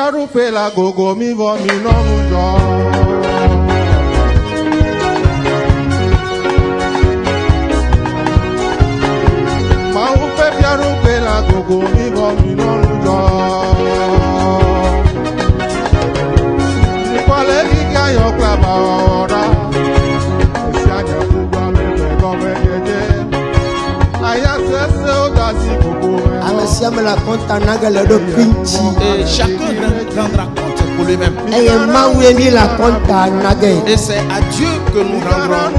piaru pe la gogo mi vo mi no mujo. Ma u pe piaru pe la gogo mi vo mi no mujo. Ni kwale ni ga yo klaba ora. Si anya kuba me go me jeje. Aya se o da si gogo. Et chacun rendra compte pour lui-même. Et c'est à Dieu que nous rendrons.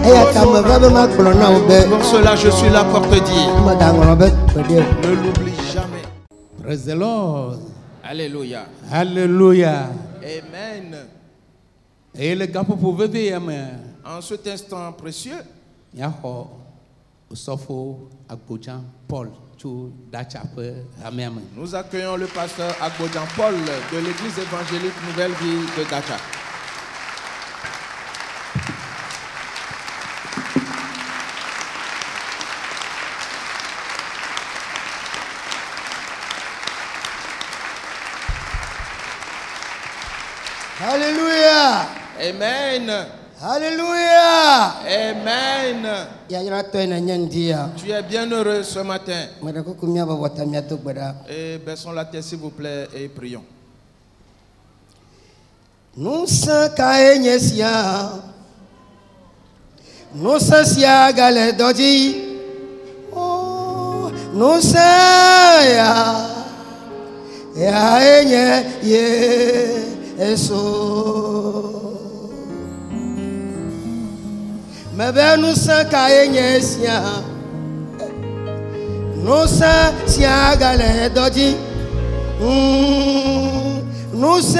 Pour cela, je suis là pour te dire. Ne l'oublie jamais. Praise the Lord. Alléluia. Alléluia. Amen. Et le gars pour pouvoir vivre, En cet instant précieux, Paul. nous accueillons le pasteur Agbodjan Paul de l'église évangélique Nouvelle Vie de Dacha. Alléluia. Amen. Alléluia. Amen. Tu es bien heureux ce matin. Et baissons la tête s'il vous plaît et prions. Nous sommes Kaenesia. Nous sommes Galedoji. Oh, nous sommes ya enye Yeso. Mebe nous sommes Kaenesia. Nous sommes Galedoji. Nous sommes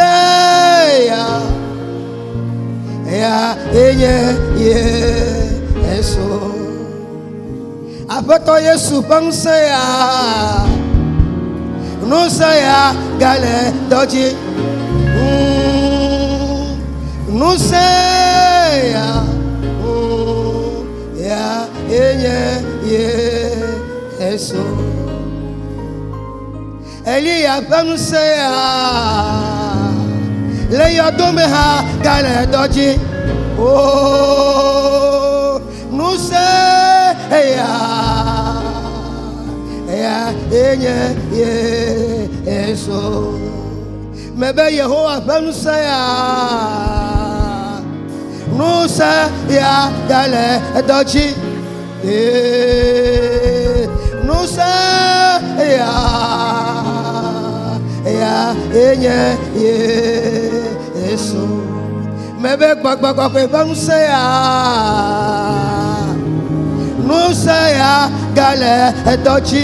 ya enye Yeso. Apoto Yesu pense ya. Nous sommes Galedoji. Nous sommes ya enye Yeso. Elia pense ya. Le yodome ha Galedoji. Oh, nous sommes ya enye Yeso. Mebe Yehowa pense ya. Nous sommes ya Galedoji. Nous sommes ya enye Yeso. Mebe gbagba pense ya. Nous sommes ya Galedoji.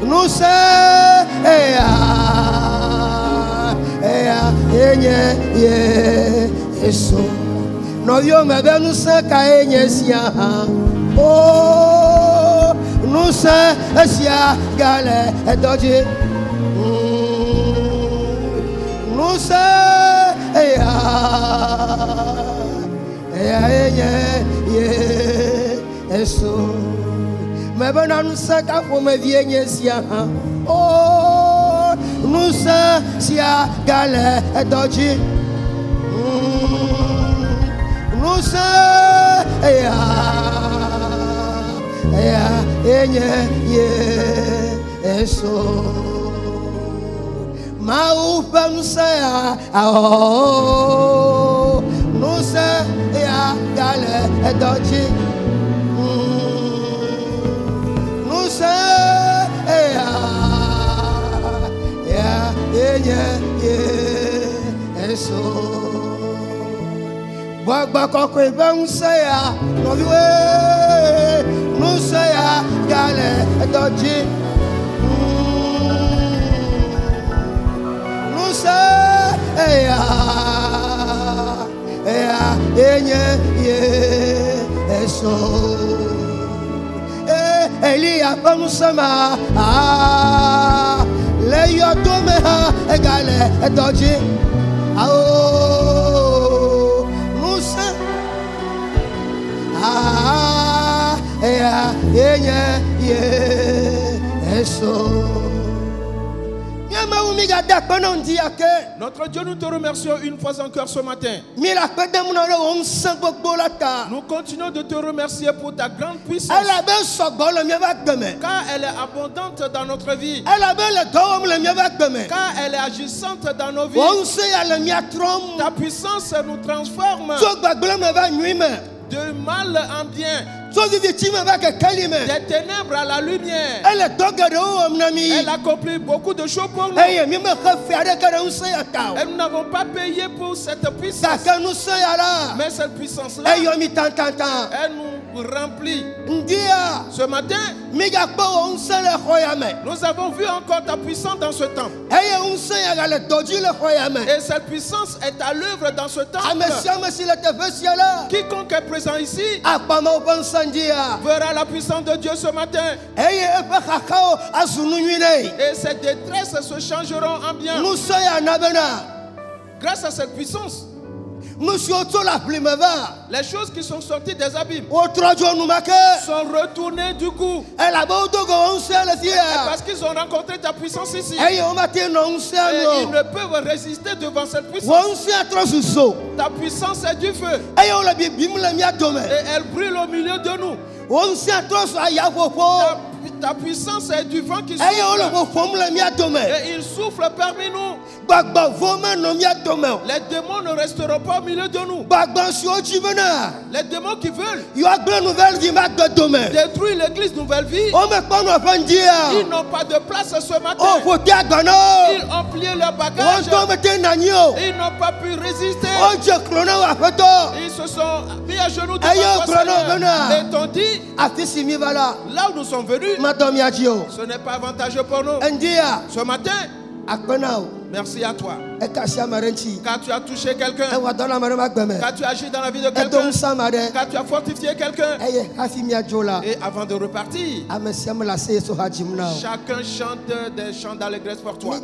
Nous sommes ya enye Yeso. No yo mebe nous sommes Kaenesia. Oh, nous sommes ya Galedoji. Nous sommes ya enye Yeso. Mebe na nous sommes Kafome Vienyesia. Oh, nous sommes ya Galedoji. Nous sommes ya enye Yeso. Ma ufa nous sommes oh, nous sommes ya Galedoji. Nous sommes ya enye Yeso. Bagba kokwe bangusaya noviwe. Nous sommes ya Galedoji. Nous sommes ya enye Yeso. Elia pamusama le yodome ha Galedoji. Oh, nous sommes ya enye Yeso. Notre Dieu, nous te remercions une fois encore ce matin. Nous continuons de te remercier pour ta grande puissance. Car elle est abondante dans notre vie. Car elle est agissante dans nos vies. Ta puissance nous transforme de mal en bien. Des ténèbres à la lumière. Elle accomplit beaucoup de choses pour nous. Et nous n'avons pas payé pour cette puissance. Mais cette puissance-là, elle nous remplit. Ce matin, nous avons vu encore ta puissance dans ce temps. Et cette puissance est à l'œuvre dans ce temps. Quiconque est présent ici verra la puissance de Dieu ce matin. Et ces détresses se changeront en bien. Grâce à cette puissance, les choses qui sont sorties des abîmes sont retournées du coup. Parce qu'ils ont rencontré ta puissance ici. Et ils ne peuvent résister devant cette puissance. Ta puissance est du feu. Et elle brûle au milieu de nous. Ta puissance est du vent qui souffle. Et il souffle parmi nous. Les démons ne resteront pas au milieu de nous. Les démons qui veulent détruire l'église Nouvelle Vie, ils n'ont pas de place ce matin. Ils ont plié leur bagage. Ils n'ont pas pu résister. Ils se sont mis à genoux devant toi, Seigneur. Et t'ont dit, là où nous sommes venus, ce n'est pas avantageux pour nous. Ce matin, merci à toi. Car tu as touché quelqu'un. Car tu as agi dans la vie de quelqu'un. Car tu as fortifié quelqu'un. Et avant de repartir, chacun chante des chants d'allégresse pour toi.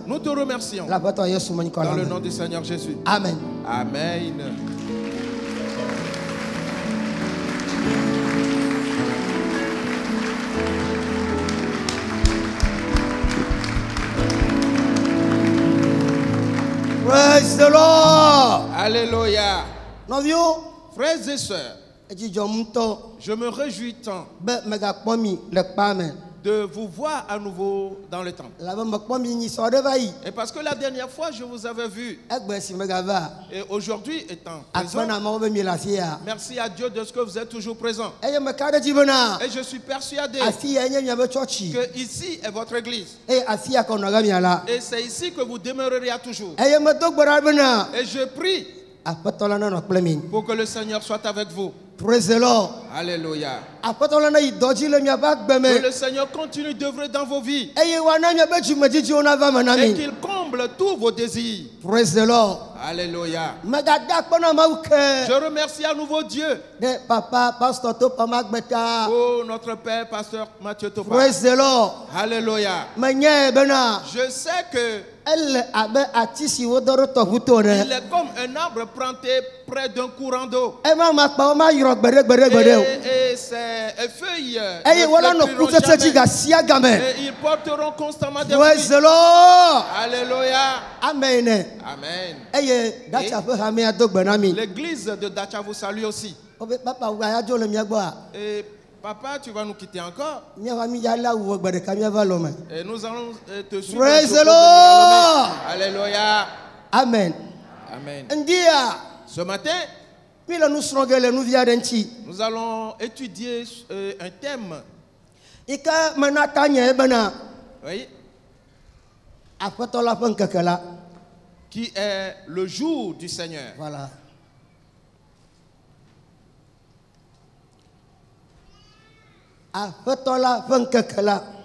Nous te remercions. Dans le nom du Seigneur Jésus. Amen. Amen. Praise the Lord. Alléluia. Novio, Frères et sœurs, je me réjouis tant de vous voir à nouveau dans le temple. Et parce que la dernière fois, je vous avais vu. Et aujourd'hui, étant présent, merci à Dieu de ce que vous êtes toujours présent. Et je suis persuadé que ici est votre église. Et c'est ici que vous demeurerez à toujours. Et je prie pour que le Seigneur soit avec vous. Praise the Lord. Alléluia. Que le Seigneur continue d'œuvrer dans vos vies. Et qu'il comble tous vos désirs. Praise the Lord. Alléluia. Je remercie à nouveau Dieu. Oh, notre Père, Pasteur Mathieu Topa. Praise the Lord. Alléluia. Je sais que il est comme un arbre planté près d'un courant d'eau. Et ses feuilles ne jamais. Et ils porteront constamment des fruits. Praise the Lord. Alléluia. Amen. Amen. L'église de Dacha vous salue aussi. Et papa, tu vas nous quitter encore. Et nous allons te suivre. Praise the Lord. Alléluia. Amen. Amen. Ce matin, nous allons étudier un thème. Oui. Qui est le jour du Seigneur. Voilà.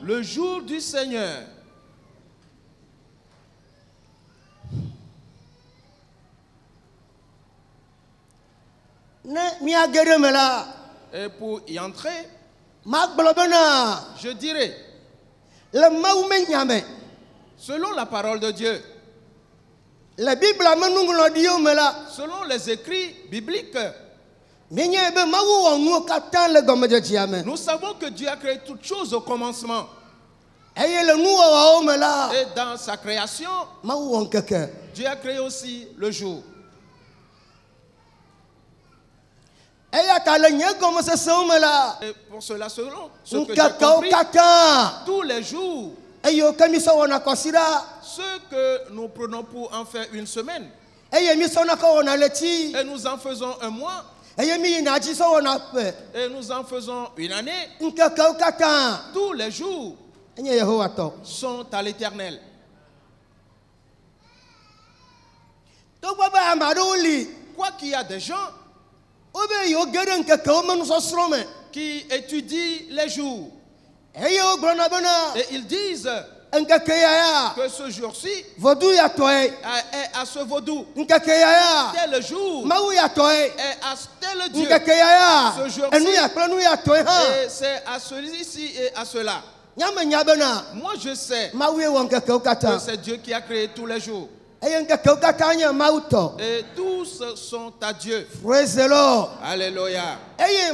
Le jour du Seigneur. Et pour y entrer, je dirais, selon la parole de Dieu, selon les écrits bibliques, nous savons que Dieu a créé toutes choses au commencement. Et dans sa création, Dieu a créé aussi le jour. Et pour cela, selon ce que j'ai compris, tous les jours, ce que nous prenons pour en faire une semaine, et nous en faisons un mois, et nous en faisons une année, tous les jours sont à l'Éternel. Quoi qu'il y a des gens qui étudient les jours et ils disent que ce jour-ci est à ce vaudou, tel jour est à tel Dieu, ce jour-ci et c'est à celui-ci et à cela. Moi je sais que c'est Dieu qui a créé tous les jours. Et tous sont à Dieu. Praise the Lord. Alléluia. Et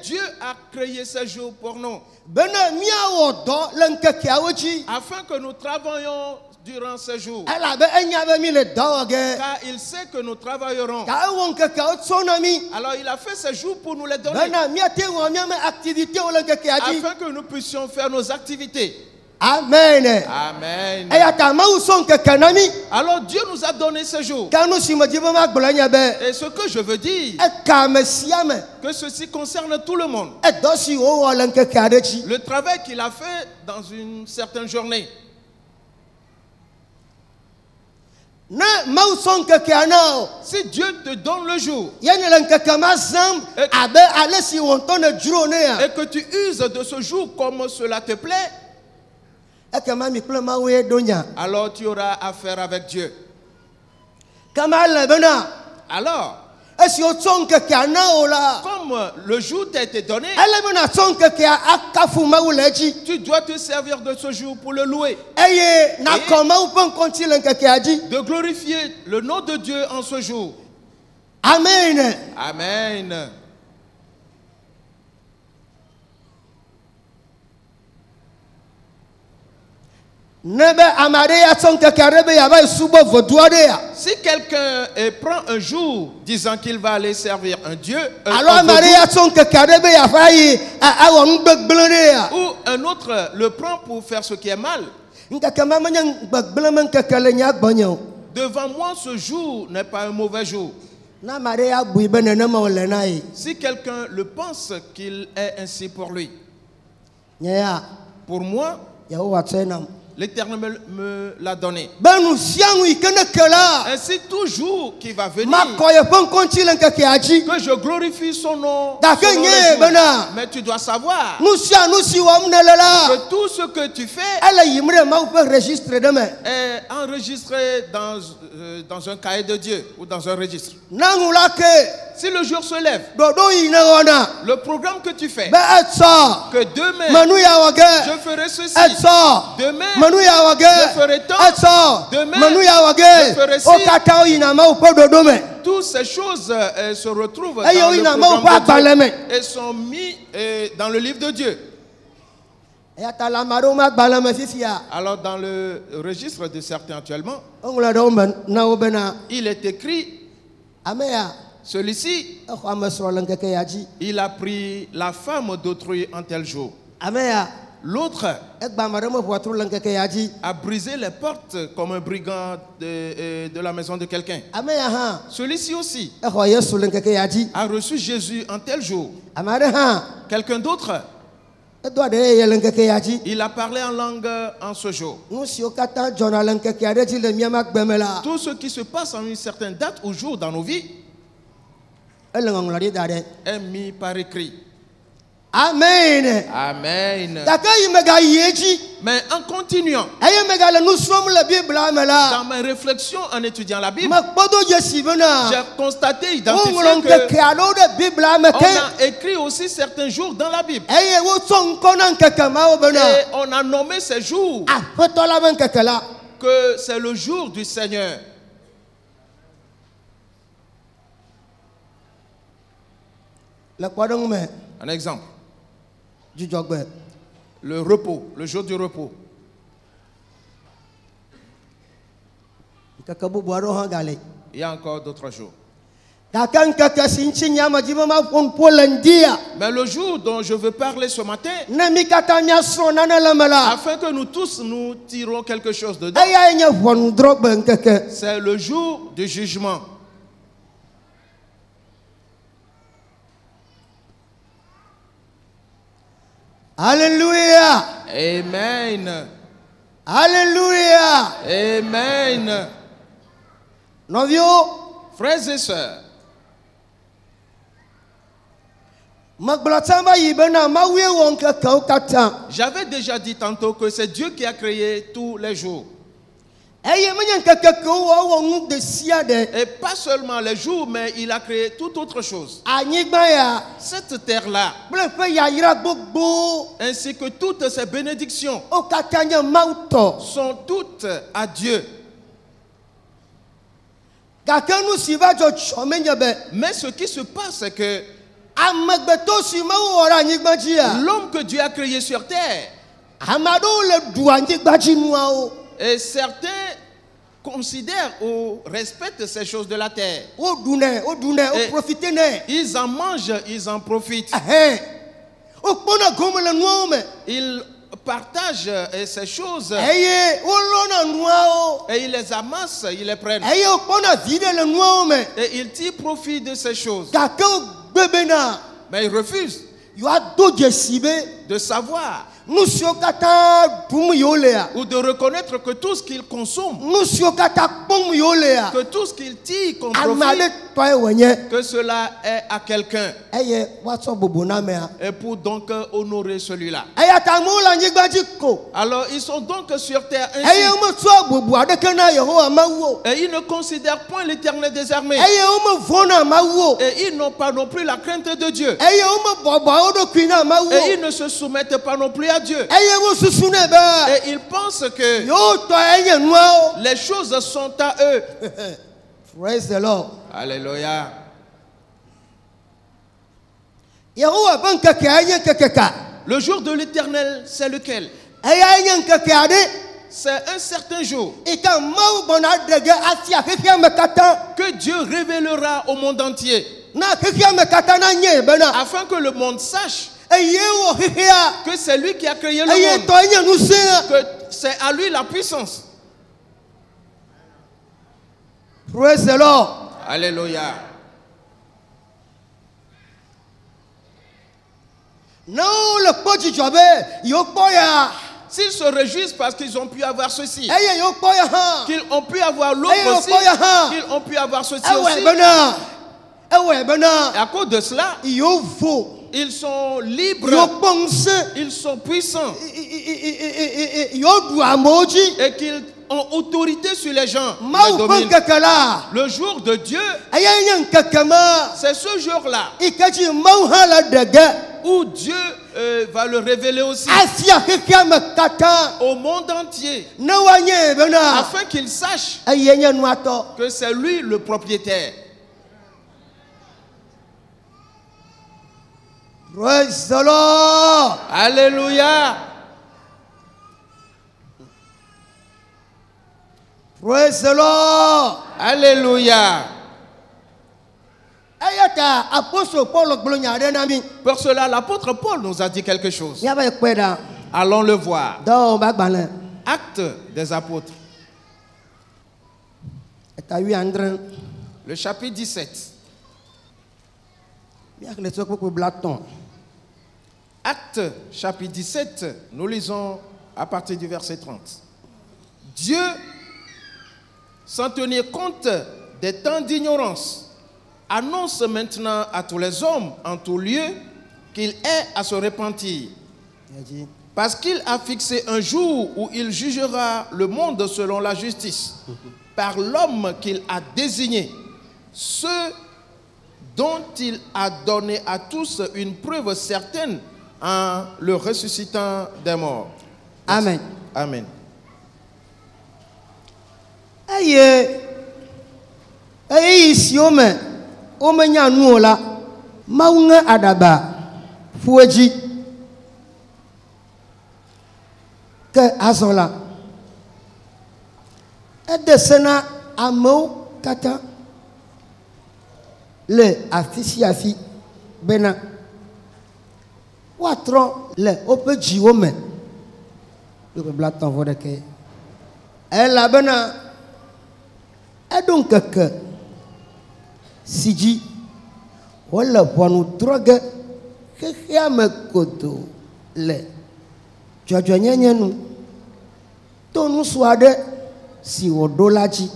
Dieu a créé ce jour pour nous, afin que nous travaillions durant ce jour. Car il sait que nous travaillerons. Alors il a fait ce jour pour nous les donner, afin que nous puissions faire nos activités. Amen. Amen. Alors Dieu nous a donné ce jour. Et ce que je veux dire, que ceci concerne tout le monde. Le travail qu'il a fait dans une certaine journée. Si Dieu te donne le jour et que tu uses de ce jour comme cela te plaît, alors tu auras affaire avec Dieu. Alors, comme le jour t'a été donné, tu dois te servir de ce jour pour le louer et de glorifier le nom de Dieu en ce jour. Amen. Amen. Si quelqu'un prend un jour disant qu'il va aller servir un Dieu, ou un autre le prend pour faire ce qui est mal, devant moi ce jour n'est pas un mauvais jour. Si quelqu'un le pense qu'il est ainsi pour lui, pour moi, l'Éternel me l'a donné. Ainsi toujours qui va venir, que je glorifie son nom. Mais tu dois savoir que tout ce que tu fais est enregistré dans un cahier de Dieu ou dans un registre. Si le jour se lève, le programme que tu fais, que demain je ferai ceci, demain je ferai tant, demain je ferai ci, toutes ces choses se retrouvent dans le programme de Dieu et sont mis dans le livre de Dieu. Alors dans le registre de certains actuellement, il est écrit, celui-ci, il a pris la femme d'autrui en tel jour. L'autre a brisé les portes comme un brigand de la maison de quelqu'un. Celui-ci aussi a reçu Jésus en tel jour. Quelqu'un d'autre, il a parlé en langue en ce jour. Tout ce qui se passe en une certaine date ou jour dans nos vies est mis par écrit. Amen. Amen. Mais en continuant, dans mes réflexions en étudiant la Bible, j'ai constaté, identifié qu'on a écrit aussi certains jours dans la Bible. Et on a nommé ces jours que c'est le jour du Seigneur. Un exemple. le repos, le jour du repos. Il y a encore d'autres jours. Mais le jour dont je veux parler ce matin, afin que nous tous nous tirons quelque chose dedans, c'est le jour du jugement. Alléluia. Amen. Alléluia. Amen. Novio, frères et sœurs, j'avais déjà dit tantôt que c'est Dieu qui a créé tous les jours. Et pas seulement les jours, mais il a créé toute autre chose. Cette terre-là, ainsi que toutes ces bénédictions, sont toutes à Dieu. Mais ce qui se passe, c'est que l'homme que Dieu a créé sur terre, et certains considèrent ou respectent ces choses de la terre. Ils en mangent, ils en profitent. Ils partagent ces choses et ils les amassent, ils les prennent. Et ils tirent profit de ces choses. Mais ils refusent de savoir ou de reconnaître que tout ce qu'ils consomment, que tout ce qu'ils tirent comme profit, que cela est à quelqu'un, et pour donc honorer celui-là. Alors ils sont donc sur terre ainsi, et ils ne considèrent point l'Éternel des armées, et ils n'ont pas non plus la crainte de Dieu, et ils ne se soumettent pas non plus à Dieu, et ils pensent que les choses sont à eux. Praise the Lord. Alléluia. Le jour de l'Éternel, c'est lequel? C'est un certain jour que Dieu révélera au monde entier, afin que le monde sache que c'est lui qui a créé le monde, que c'est à lui la puissance. Praise the Lord. Alléluia. S'ils se réjouissent parce qu'ils ont pu avoir ceci, qu'ils ont pu avoir l'autre aussi, qu'ils ont pu avoir ceci aussi, et à cause de cela, ils sont libres, ils sont puissants, et qu'ils ont autorité sur les gens. Le jour de Dieu, c'est ce jour-là où Dieu va le révéler aussi au monde entier, afin qu'il sache que c'est lui le propriétaire. Praise the Lord. Alléluia. Praise the Lord. Alléluia. Pour cela, l'apôtre Paul nous a dit quelque chose. Allons le voir. Actes des apôtres. Le chapitre 17. Actes chapitre 17, nous lisons à partir du verset 30. Dieu, sans tenir compte des temps d'ignorance, annonce maintenant à tous les hommes en tout lieu qu'il est à se repentir. Parce qu'il a fixé un jour où il jugera le monde selon la justice, par l'homme qu'il a désigné, ceux dont il a donné à tous une preuve certaine en le ressuscitant des morts. Amen. Amen. que azola edesena amou kata le afisiafi bena watro le ope jiwome le blaton vodeke ela bena edon keke siji wala ponu drogue ke me koto le jojo nyenyenu tonu suade si odolaji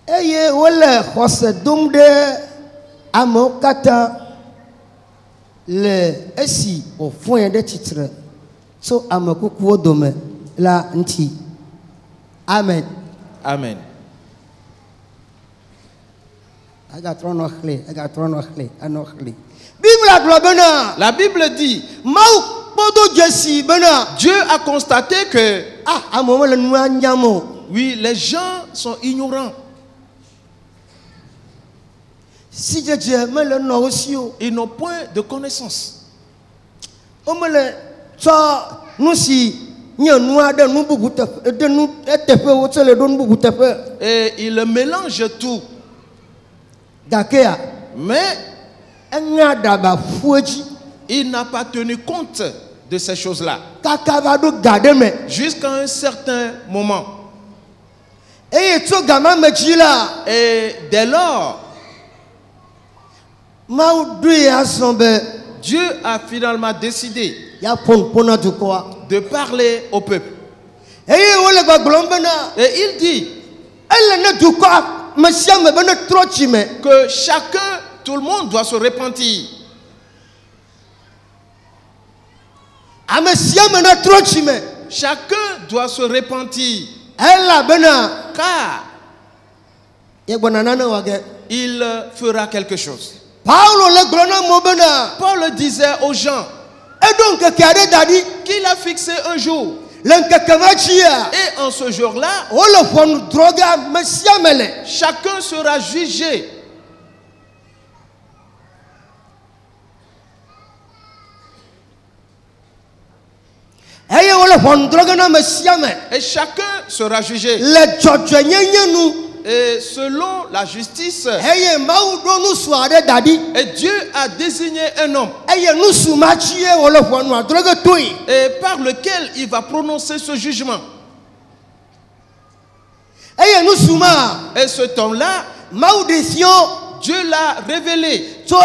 eye wala khose dumde amokata le esi ofun de titre so amakuku odome la nti amen amen. La Bible dit, Dieu a constaté que oui, les gens sont ignorants. Ils n'ont point de connaissance. Et ils mélangent tout. Mais il n'a pas tenu compte de ces choses-là jusqu'à un certain moment. Et dès lors, Dieu a finalement décidé de parler au peuple. Et il dit que chacun, tout le monde doit se repentir. Chacun doit se repentir. Car il fera quelque chose. Paul disait aux gens qu'il a fixé un jour. Et en ce jour-là, chacun sera jugé. Et chacun sera jugé. Et selon la justice, et Dieu a désigné un homme et par lequel il va prononcer ce jugement. Et cet homme-là, Dieu l'a révélé quand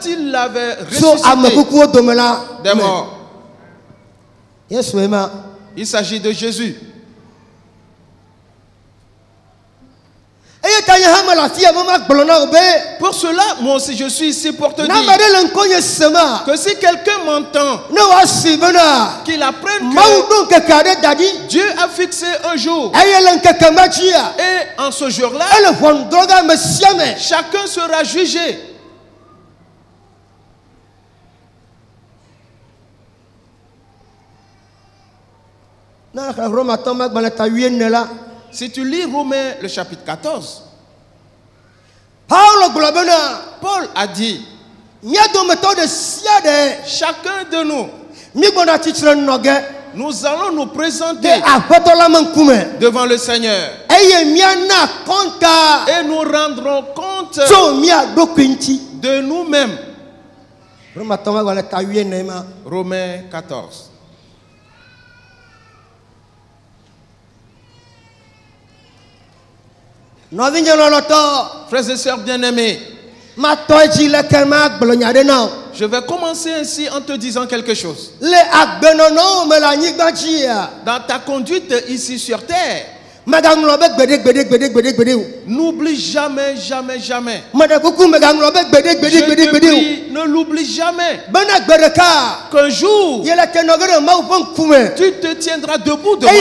il l'avait ressuscité des morts. Il s'agit de Jésus. Pour cela, moi aussi je suis ici pour te dire que si quelqu'un m'entend, qu'il apprenne que Dieu a fixé un jour. Et en ce jour-là, chacun sera jugé. Si tu lis Romains le chapitre 14, Paul a dit, chacun de nous, nous allons nous présenter devant le Seigneur et nous rendrons compte de nous-mêmes. Romains 14. Frères et sœurs bien-aimés, je vais commencer ainsi en te disant quelque chose. Dans ta conduite ici sur terre, n'oublie jamais, jamais, jamais. Ne l'oublie jamais. Qu'un jour, tu te tiendras debout devant Dieu.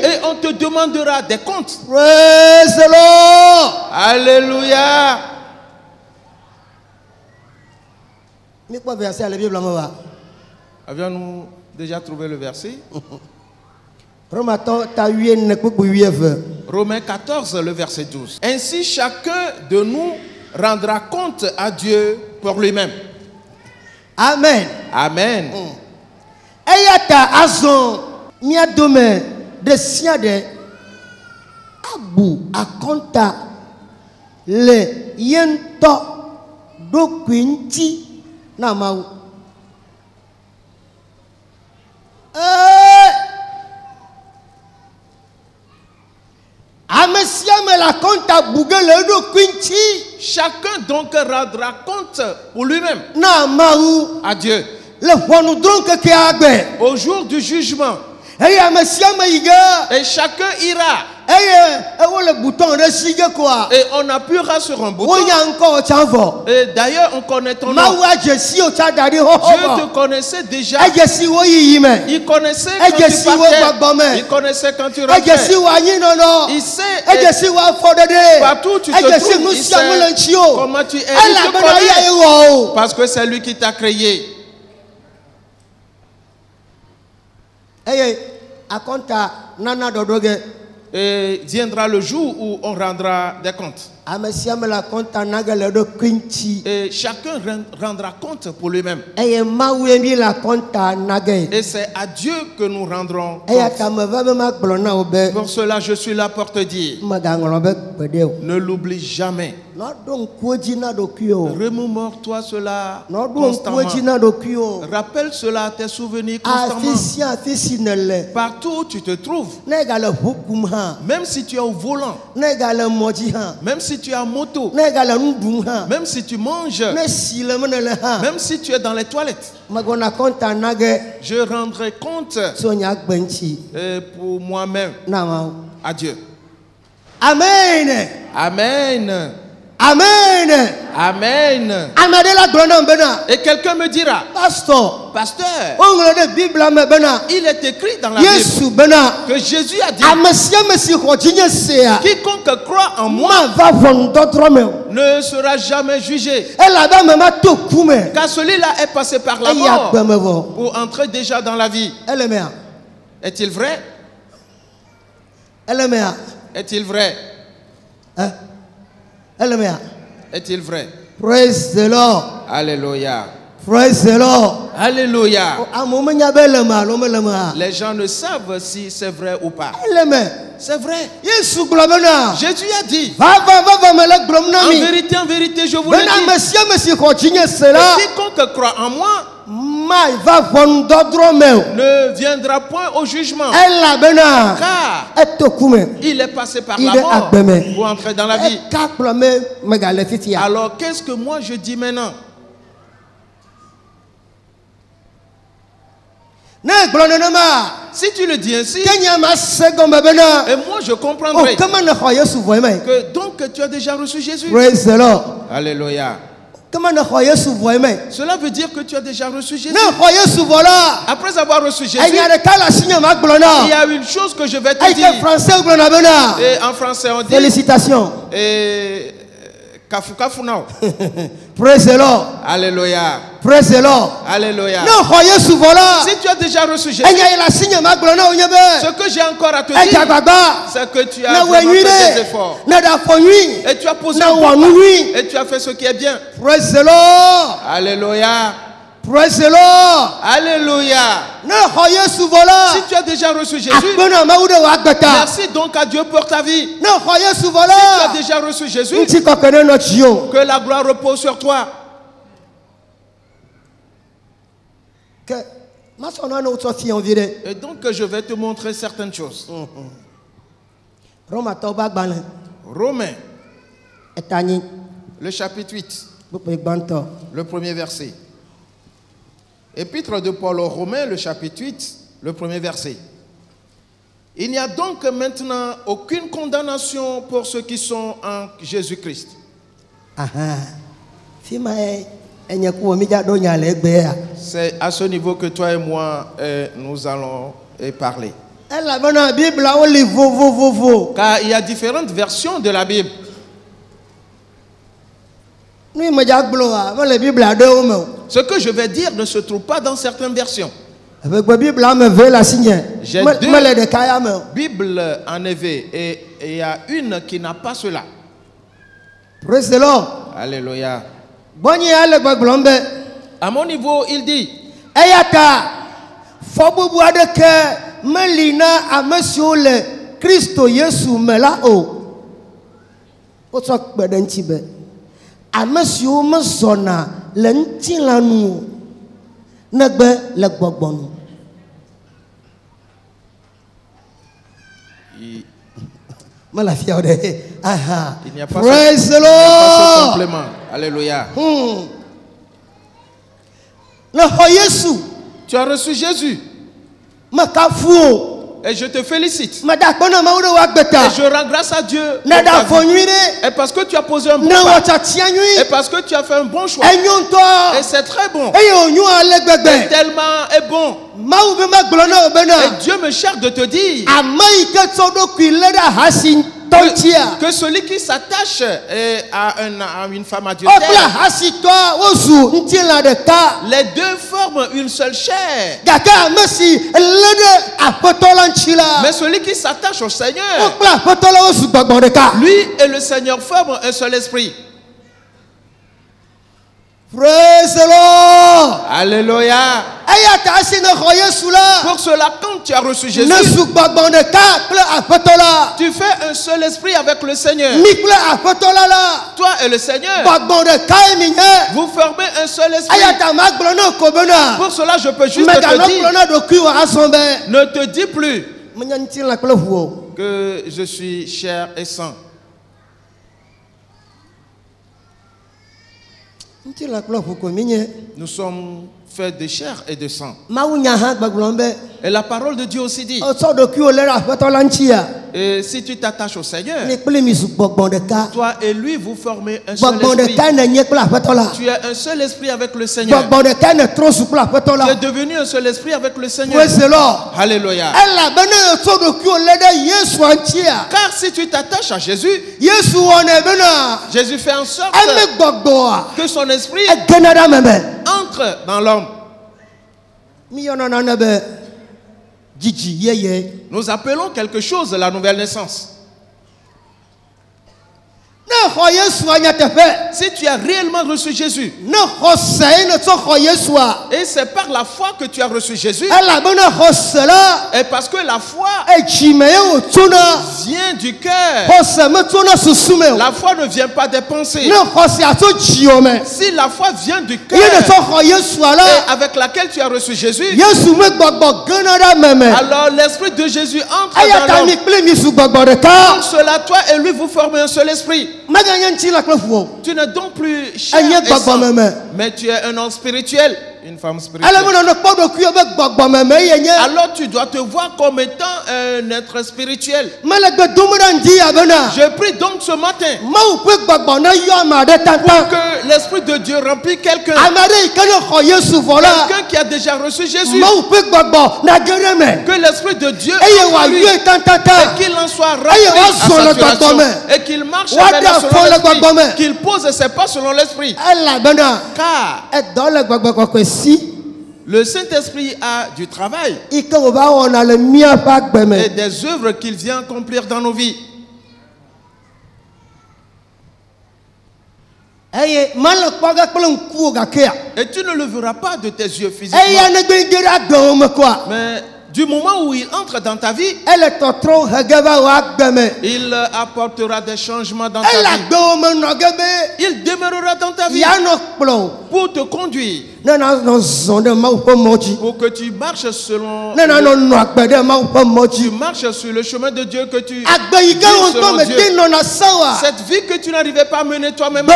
Et on te demandera des comptes. Praise the Lord. Alléluia. Avions-nous déjà trouvé le verset? Romains 14, le verset 12. Ainsi, chacun de nous rendra compte à Dieu pour lui-même. Amen. Amen. Eyata azon miadome de siade abu akonta le yento do kwinti na mau. Chacun donc rendra compte pour lui-même à Dieu au jour du jugement. Et chacun ira. Et on appuiera sur un bouton. Et d'ailleurs, on connaît ton nom. Dieu te connaissait déjà. Il connaissait quand tu partais. Il connaissait quand tu rentrais. Il sait. Partout où tu te trouves, il sait comment tu es. Il te connaît. Parce que c'est lui qui t'a créé. Et viendra le jour où on rendra des comptes. Et chacun rendra compte pour lui-même. Et c'est à Dieu que nous rendrons compte. Pour cela, je suis là pour te dire, ne l'oublie jamais. Remémore-toi cela constamment. Rappelle cela à tes souvenirs constamment. Partout où tu te trouves, même si tu es au volant, même si tu es en moto, même si tu manges, même si tu es dans les toilettes, je rendrai compte pour moi-même à Dieu. Amen. Amen. Amen. Amen. Et quelqu'un me dira, Pasteur, il est écrit dans la Bible que Jésus a dit, quiconque croit en moi ne sera jamais jugé. Car celui-là est passé par la mort pour entrer déjà dans la vie. Est-il vrai? Est-il vrai? Est-il vrai? Praise the Lord. Alléluia. Praise the Lord. Alléluia. Les gens ne savent si c'est vrai ou pas. C'est vrai. Jésus a dit, en vérité, je vous le dis, quiconque croit en moi ne viendra point au jugement, car il est passé par la mort pour entrer dans la vie. Alors qu'est-ce que moi je dis maintenant? Si tu le dis ainsi, et moi je comprendrai que donc tu as déjà reçu Jésus. Praise the Lord. Alléluia. Cela veut dire que tu as déjà reçu Jésus. Après avoir reçu Jésus, il y a une chose que je vais te dire. Et en français on dit, félicitations. Et kafu kafu now. Praise the Lord. Alléluia. Praise the Lord. Alléluia. Si tu as déjà reçu Jésus, ce que j'ai encore à te dire, c'est que tu as vraiment fait des efforts. Et tu as posé un bon pas. Et tu as fait ce qui est bien. Praise the Lord. Alléluia. Praise the Lord. Alléluia. Si tu as déjà reçu Jésus, merci donc à Dieu pour ta vie. Si tu as déjà reçu Jésus, que la gloire repose sur toi. Et donc je vais te montrer certaines choses. Romains, le chapitre 8, le premier verset. Épître de Paul aux Romains, le chapitre 8, le premier verset. Il n'y a donc maintenant aucune condamnation pour ceux qui sont en Jésus-Christ. C'est à ce niveau que toi et moi, nous allons parler. Car il y a différentes versions de la Bible. Ce que je vais dire ne se trouve pas dans certaines versions. J'ai deux Bibles en effet et il y a une qui n'a pas cela. Praise the Lord. Alléluia. À mon niveau, il dit. Ayata fobubu adeke melina amesio le Christo Yesu mela o. Otok bedenchibe. Amesio mesona lentilanu negbe legbogbonu. Il n'y a pas Praise the ce Lord. complément. Alléluia. Tu as reçu Jésus. Et je te félicite. Et je rends grâce à Dieu. Et parce que tu as posé un bon pas. Et parce que tu as fait un bon choix. Et c'est très bon. Et tellement est bon. Et Dieu me cherche de te dire que celui qui s'attache à une femme adultère, les deux forment une seule chair. Mais celui qui s'attache au Seigneur, lui et le Seigneur forment un seul esprit. Praise the Lord. Alléluia. Pour cela, quand tu as reçu Jésus, tu fais un seul esprit avec le Seigneur. Toi et le Seigneur, vous formez un seul esprit. Pour cela, je peux juste te dire, ne te dis plus que je suis chair et sang. Nous sommes faits de chair et de sang. Et la parole de Dieu aussi dit, et si tu t'attaches au Seigneur, toi et lui vous formez un seul esprit. Tu es un seul esprit avec le Seigneur. Tu es devenu un seul esprit avec le Seigneur. Alléluia. Car si tu t'attaches à Jésus, Jésus fait en sorte que son esprit entre dans l'homme. Nous appelons quelque chose la nouvelle naissance. Si tu as réellement reçu Jésus, et c'est par la foi que tu as reçu Jésus, et parce que la foi vient du cœur, la foi ne vient pas des pensées. Si la foi vient du cœur, et avec laquelle tu as reçu Jésus, alors l'esprit de Jésus entre dans l'homme. Comme cela, toi et lui vous formez un seul esprit. Tu n'es donc plus chair et sang, mais tu es un homme spirituel, une femme spirituelle. Alors tu dois te voir comme étant un être spirituel. Je prie donc ce matin pour que l'esprit de Dieu remplisse quelqu'un. Quelqu'un qui a déjà reçu Jésus. Que l'esprit de Dieu entre lui, et qu'il en soit rempli à sa situation, et qu'il marche selon l'esprit, qu'il pose ses pas selon l'esprit. Car le Saint-Esprit a du travail et des œuvres qu'il vient accomplir dans nos vies. Et tu ne le verras pas de tes yeux physiquement. Mais du moment où il entre dans ta vie, il apportera des changements dans ta vie. Il demeurera dans ta vie pour te conduire, pour que tu marches selon tu marches sur le chemin de Dieu, que tu vis selon Dieu. Cette vie que tu n'arrivais pas à mener toi-même,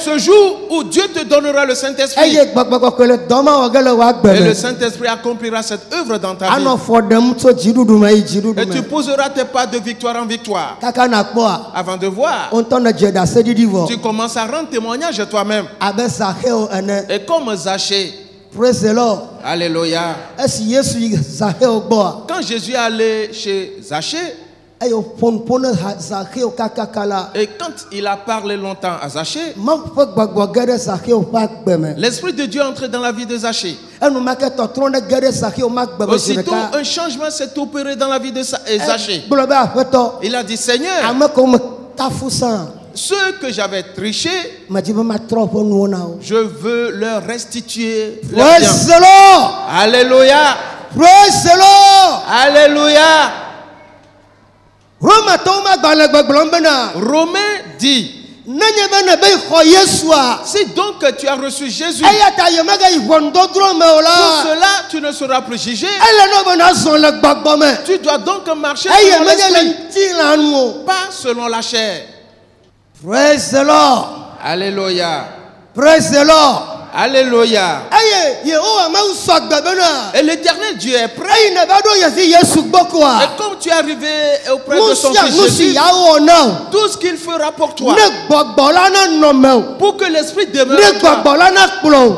ce jour où Dieu te donnera le Saint-Esprit, et le Saint-Esprit accomplira cette œuvre dans ta vie, et tu poseras tes pas de victoire en victoire. Avant de voir, tu commences à rendre témoignage à toi-même. Et comme Zachée, praise the Lord. Alléluia. Quand Jésus est allé chez Zachée, et quand il a parlé longtemps à Zachée, l'Esprit de Dieu est entré dans la vie de Zachée. Aussitôt, un changement s'est opéré dans la vie de Zachée. Il a dit, Seigneur, ceux que j'avais triché, je veux leur restituer leur bien. Praise the Lord. Alléluia. Praise the Lord. Alléluia. Romains dit, si donc tu as reçu Jésus, pour cela tu ne seras plus jugé. Tu dois donc marcher selon l'esprit, pas selon la chair. Praise the Lord. Alléluia. Praise the Lord. Alléluia. Et l'Éternel Dieu est prêt. Et comme tu es arrivé auprès de son Fils Jésus, tout ce qu'il fera pour toi, pour que l'Esprit demeure en toi,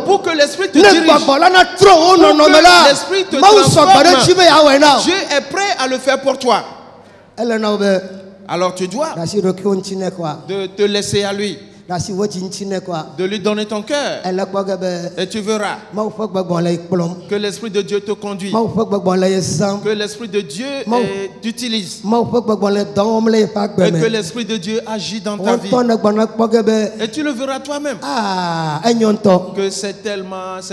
pour que l'Esprit te dirige, pour que l'Esprit te transforme, Dieu est prêt à le faire pour toi. Alors tu dois de te laisser à lui, de lui donner ton cœur, et tu verras que l'Esprit de Dieu te conduit, que l'Esprit de Dieu t'utilise, et que l'Esprit de Dieu agit dans ta vie, et tu le verras toi-même que c'est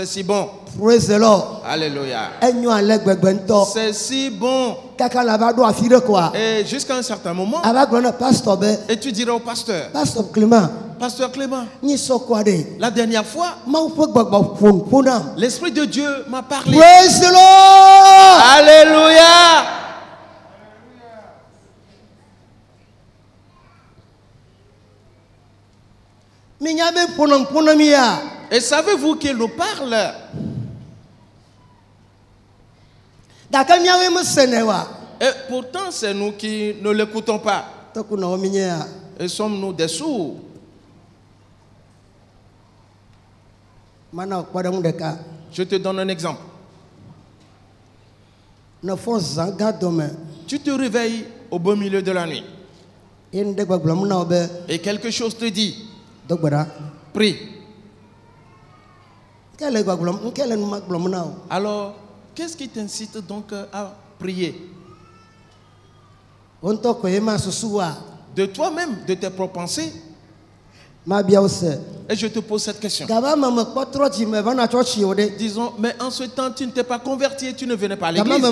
si bon. Praise the Lord. Alléluia. C'est si bon. Et jusqu'à un certain moment, et tu diras au pasteur, Pasteur Clément, la dernière fois, l'Esprit de Dieu m'a parlé. Praise the Lord. Alléluia. Et savez-vous qu'il nous parle? Et pourtant, c'est nous qui ne l'écoutons pas. Et sommes-nous des sourds? Je te donne un exemple. Tu te réveilles au beau milieu de la nuit. Et quelque chose te dit, prie. Alors, qu'est-ce qui t'incite donc à prier? De toi-même, de tes propres pensées? Et je te pose cette question. Disons, mais en ce temps, tu ne t'es pas converti et tu ne venais pas à l'église.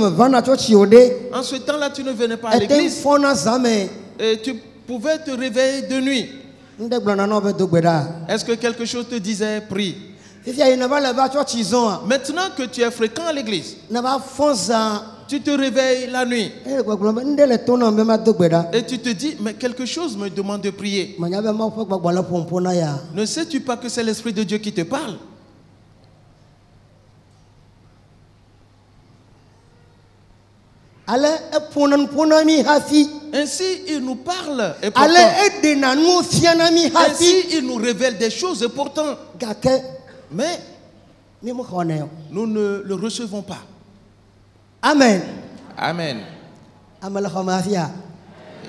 En ce temps-là, tu ne venais pas à l'église. Et tu pouvais te réveiller de nuit. Est-ce que quelque chose te disait, prie? Maintenant que tu es fréquent à l'église, tu te réveilles la nuit et tu te dis, mais quelque chose me demande de prier. Ne sais-tu pas que c'est l'Esprit de Dieu qui te parle? Ainsi il nous parle et pourtant, ainsi il nous révèle des choses et pourtant, mais nous ne le recevons pas. Amen. Amen.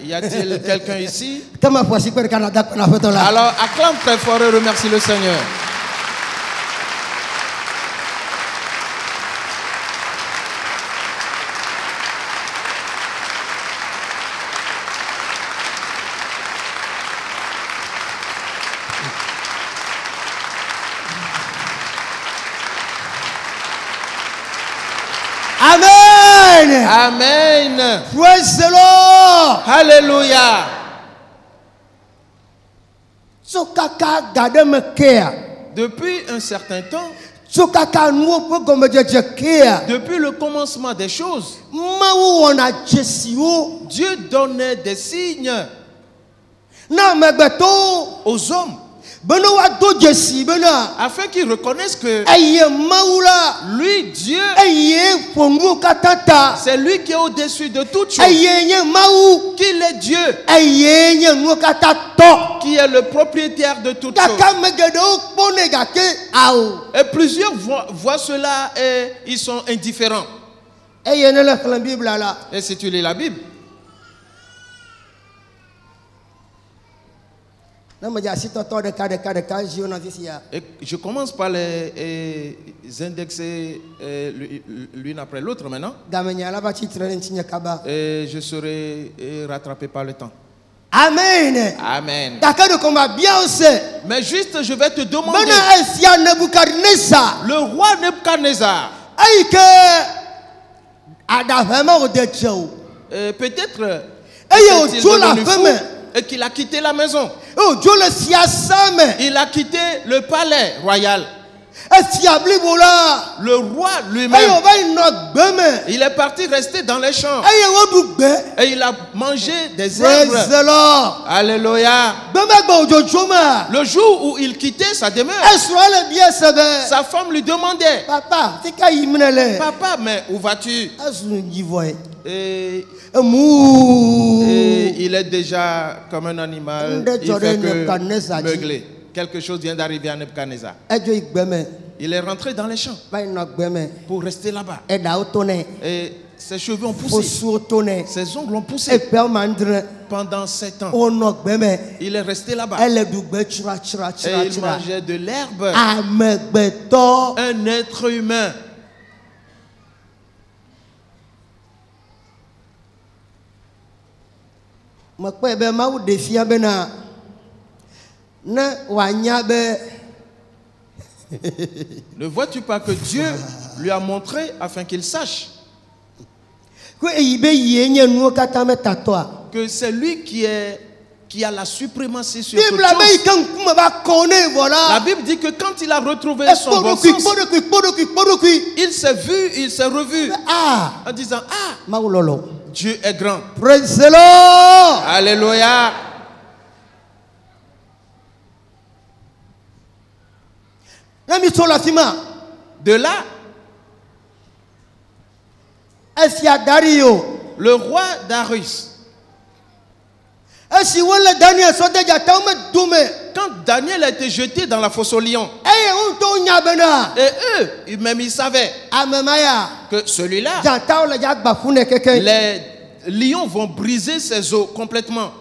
Y a-t-il quelqu'un ici? Alors acclame très fort et remercie le Seigneur. Amen. Amen. Praise the Lord. Alléluia. Depuis un certain temps, depuis le commencement des choses, Dieu donnait des signes aux hommes afin qu'ils reconnaissent que lui, Dieu, c'est lui qui est au-dessus de toutes choses, qu'il est Dieu, qui est le propriétaire de toutes choses. Et plusieurs voient cela et ils sont indifférents. Et si tu lis la Bible, et je commence par les indexer l'une après l'autre maintenant. Et je serai rattrapé par le temps. Amen. Amen. D'accord, qu'on va bien aussi. Mais juste, je vais te demander. Le roi Nebuchadnezzar. Peut-être et qu'il a quitté la maison. Il a quitté le palais royal. Le roi lui-même, il est parti rester dans les champs. Et il a mangé des herbes. Alléluia. Le jour où il quittait sa demeure, sa femme lui demandait: Papa, mais où vas-tu? Et il est déjà comme un animal. Il fait que meugler. Quelque chose vient d'arriver à Nebuchadnezzar. Il est rentré dans les champs pour rester là-bas. Et ses cheveux ont poussé. Ses ongles ont poussé. Pendant 7 ans, il est resté là-bas. Et il mangeait de l'herbe. Un être humain. Ne vois-tu pas que Dieu lui a montré afin qu'il sache que c'est lui qui a la suprématie sur toute chose. La Bible dit que quand il a retrouvé son bon sens, il s'est vu, il s'est revu en disant: ah, Dieu est grand. Praise the Lord. Alléluia. De là, le roi Darius, quand Daniel a été jeté dans la fosse aux lions, et eux, même ils savaient que celui-là, les lions vont briser ses os complètement.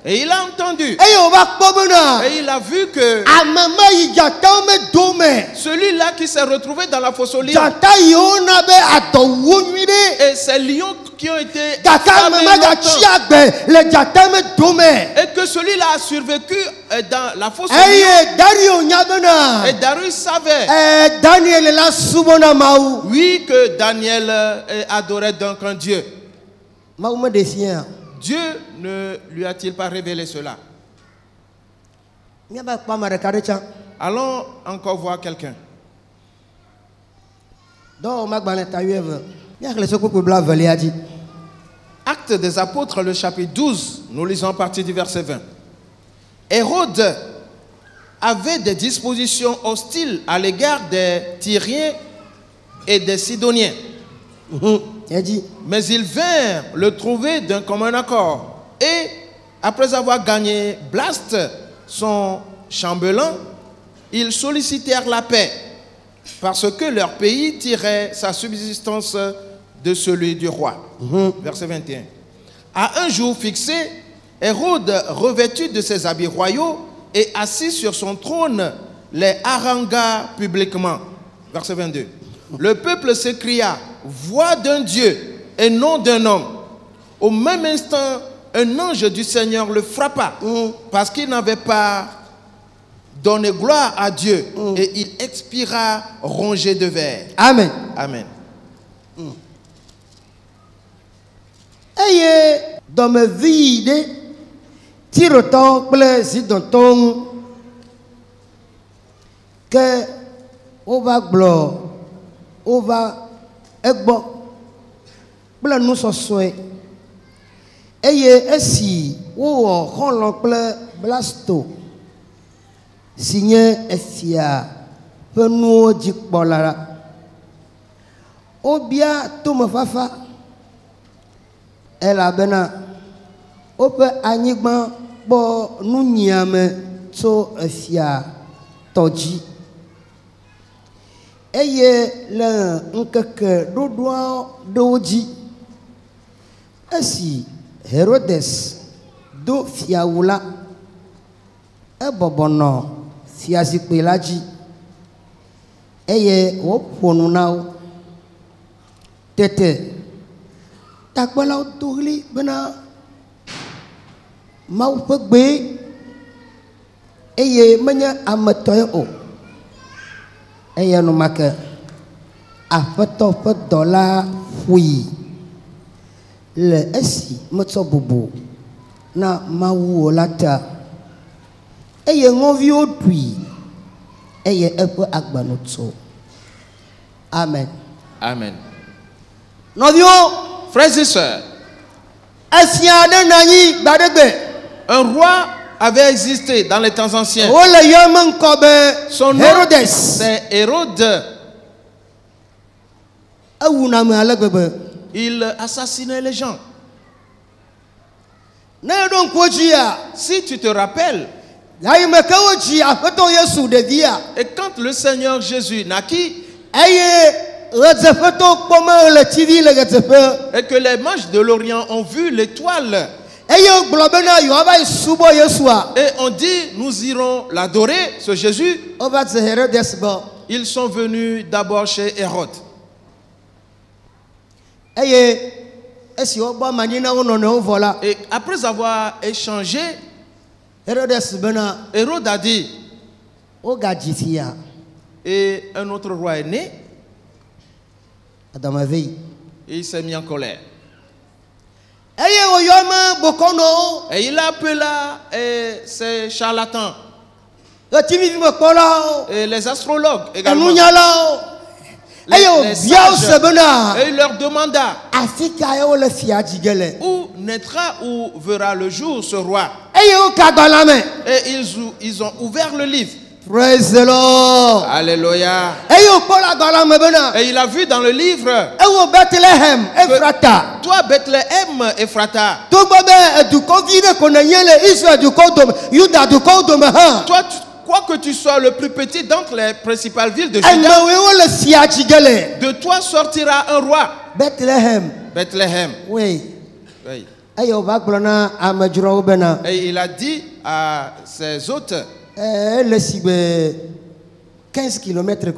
Et il a entendu. Et il a vu que celui-là qui s'est retrouvé dans la fosse aux lions, et ces lions qui ont été et que celui-là a survécu dans la fosse aux lions. Et Darius savait, oui, que Daniel adorait donc un Dieu. Dieu ne lui a-t-il pas révélé cela? Allons encore voir quelqu'un. Actes des Apôtres, le chapitre 12, nous lisons à partir du verset 20. Hérode avait des dispositions hostiles à l'égard des Tyriens et des Sidoniens. Mais ils vinrent le trouver d'un commun accord. Et après avoir gagné Blast, son chambellan, ils sollicitèrent la paix, parce que leur pays tirait sa subsistance de celui du roi. Verset 21. À un jour fixé, Hérode, revêtu de ses habits royaux et assis sur son trône, les harangua publiquement. Verset 22. Le peuple s'écria: voix d'un Dieu et non d'un homme. Au même instant, un ange du Seigneur le frappa, parce qu'il n'avait pas donné gloire à Dieu, et il expira rongé de vers. Amen. Amen. Et dans ma vie, tire autant plaisir dans ton que on va gloire, on va bon. Bla nous so souhait. Et si ou on l'oncle blasto signé esia nous dit bolara obia to me fafa elle a bena ope anigba bo nous niame to esia toji eye le nkeke dodoa doji esi Herodes do fiawula e bobono fiasikpe laji eye wo ponu nawo tete takbalau tuhli bena mau pegbe eye menya amatoyo o eye no maka afato $1 fui le esi motso bubu na mawu olata eye ngovi odui eye epo agbanotso. Amen. Amen. Novio, frères et sœurs, un roi avait existé dans les temps anciens. Son nom, c'est Hérode. Il assassinait les gens. Si tu te rappelles, et quand le Seigneur Jésus naquit, et que les mages de l'Orient ont vu l'étoile, et on dit, nous irons l'adorer, ce Jésus. Ils sont venus d'abord chez Hérode. Et après avoir échangé, Hérode a dit, et un autre roi est né, et il s'est mis en colère. Et il a appelé ces charlatans et les astrologues également. Les sages, et il leur demanda où naîtra, où verra le jour ce roi. Et ils ont ouvert le livre. Praise the Lord. Alléluia. Et il a vu dans le livre Bethlehem, Ephrata. Toi, Bethléem, Ephrata. Toi, quoi que tu sois le plus petit d'entre les principales villes de Juda, de toi sortira un roi. Bethlehem. Bethléem. Oui. Oui. Et il a dit à ses hôtes, 15 km.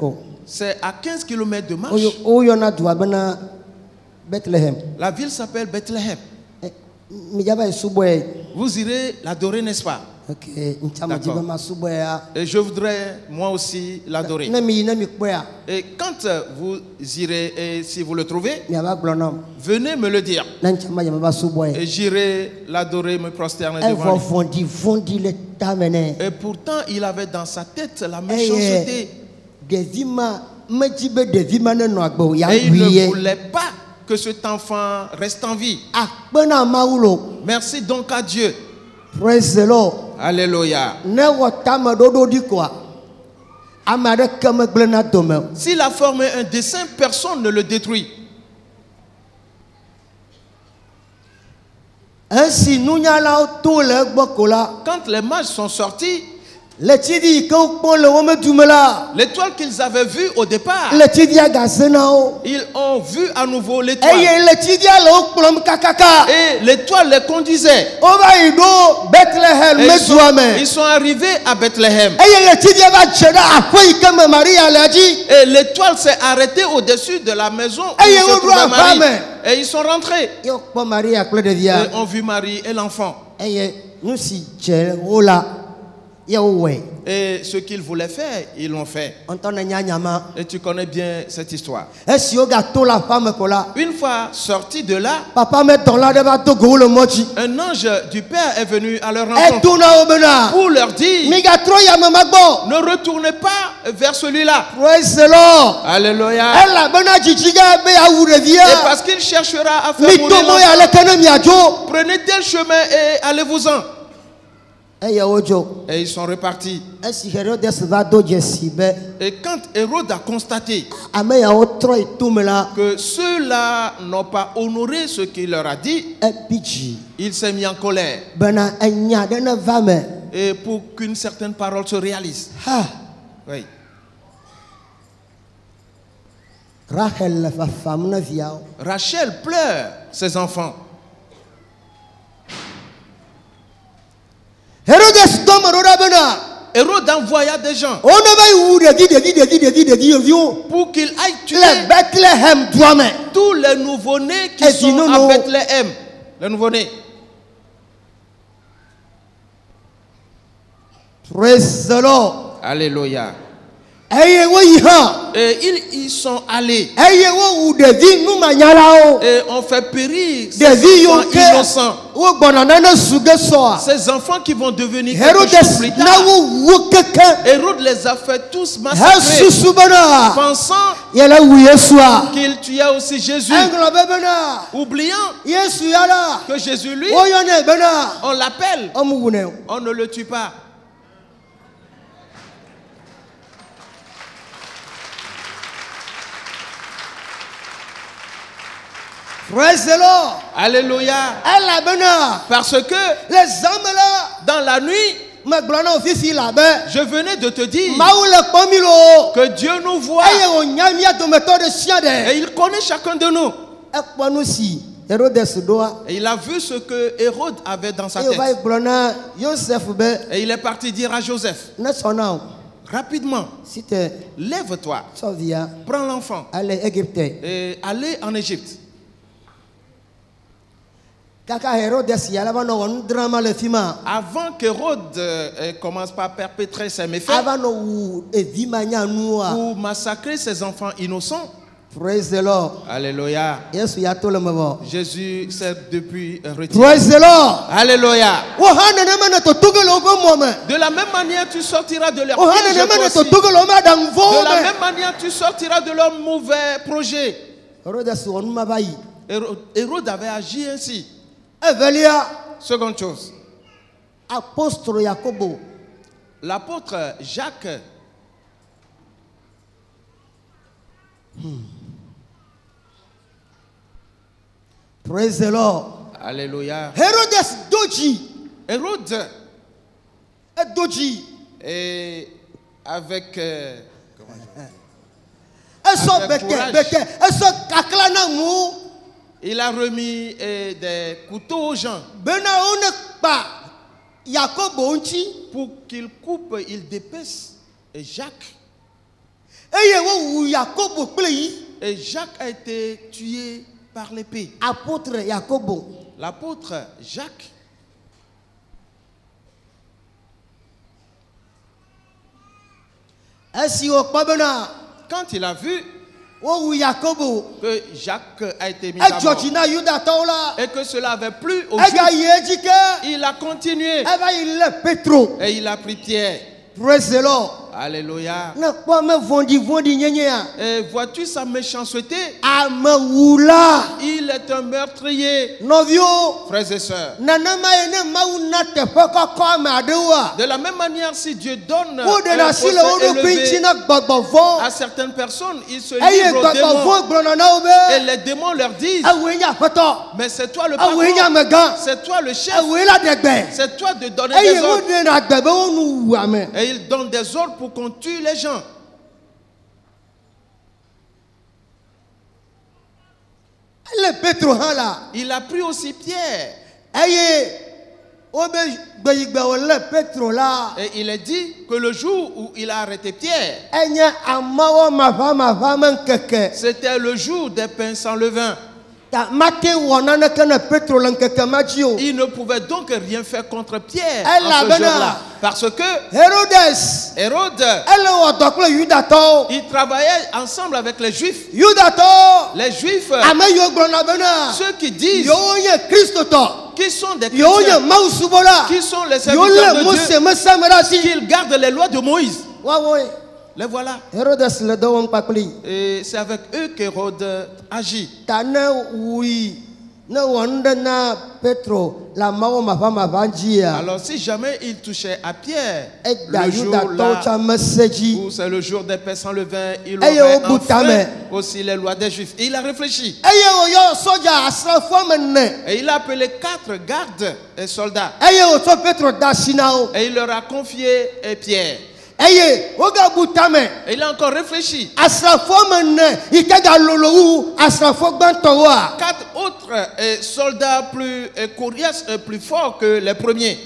C'est à 15 km de marche. La ville s'appelle Bethléem. Vous irez l'adorer, n'est-ce pas? Okay. Et je voudrais moi aussi l'adorer. Et quand vous irez, et si vous le trouvez, venez me le dire. Et j'irai l'adorer, me prosterner devant lui. Et pourtant, il avait dans sa tête la méchanceté. Et il ne voulait pas que cet enfant reste en vie. Merci donc à Dieu. Praise the Lord. Alléluia. S'il a formé un dessein, personne ne le détruit. Quand les mages sont sortis, l'étoile qu'ils avaient vue au départ, ils ont vu à nouveau l'étoile. Et l'étoile les conduisait. Ils sont arrivés à Bethléem. Et l'étoile s'est arrêtée au-dessus de la maison où se trouvait Marie. Et ils sont rentrés. Et ont vu Marie et l'enfant. Et ce qu'ils voulaient faire, ils l'ont fait. Et tu connais bien cette histoire. Une fois sortis de là, un ange du Père est venu à leur rencontre pour leur dire, ne retournez pas vers celui-là. Alléluia. Et parce qu'il cherchera à faire mourir l'enfant, prenez tel chemin et allez-vous-en. Et ils sont repartis. Et quand Hérode a constaté que ceux-là n'ont pas honoré ce qu'il leur a dit, il s'est mis en colère. Et pour qu'une certaine parole se réalise. Oui. Rachel pleure ses enfants. Hérode envoya des gens pour qu'ils aillent tuer tous les nouveau-nés qui sont à Bethléem. Les nouveau-nés. Praise the Lord. Alléluia. Et ils sont allés. Et on fait périr ces enfants innocents. Ces enfants qui vont devenir quelque chose plus tard. Hérode les a fait tous massacrer, pensant qu'il tuait aussi Jésus, oubliant que Jésus, lui, on l'appelle, on ne le tue pas. Praise the Lord. Alléluia. Parce que les hommes là, dans la nuit, je venais de te dire que Dieu nous voit et il connaît chacun de nous. Et il a vu ce que Hérode avait dans sa tête. Et il est parti dire à Joseph, rapidement, lève-toi, prends l'enfant et allez en Égypte. Avant qu'Hérode commence par perpétrer ses méfaits ou massacrer ses enfants innocents, praise the Lord. Alléluia. Jésus s'est depuis retiré. Praise the Lord. Alléluia. De la même manière, tu sortiras de leur piège. De la même manière, tu sortiras de leurs mauvais projets. Hérode avait agi ainsi. Seconde chose, l'apôtre Jacques Praise the Lord. Alléluia. Hérode et avec courage, il a remis des couteaux aux gens pour qu'ils coupent, ils dépecent Jacques. Et Jacques a été tué par l'épée. L'apôtre Jacques quand il a vu que Jacques a été mis à mort et que cela avait plu aux Juifs, il a continué et il a pris Pierre. Praise the Lord. Alléluia. Et vois-tu sa méchanceté? Il est un meurtrier. Frères et sœurs. De la même manière, si Dieu donne un poste élevé à certaines personnes, ils se livrent aux démons. Et les démons leur disent, mais c'est toi le patron, c'est toi le chef, c'est toi de donner des ordres. Et ils donnent des ordres pour qu'on tue les gens. Il a pris aussi Pierre. Et il est dit que le jour où il a arrêté Pierre, c'était le jour des pains sans levain. Il ne pouvait donc rien faire contre Pierre en ce jour-là. Parce que Hérode, il travaillait ensemble avec les Juifs. Les Juifs, ceux qui disent qui sont des chrétiens, qui sont les serviteurs de Dieu, qu'ils gardent les lois de Moïse. Les voilà. Et c'est avec eux qu'Hérode agit. Alors si jamais il touchait à Pierre, le jour-là où c'est le jour des pains sans levain, il aurait enfreint aussi les lois des Juifs. Et il a réfléchi. Et il a appelé 4 gardes et soldats. Et il leur a confié Pierre. Et il a encore réfléchi. 4 autres soldats plus coriaces, plus forts que les premiers.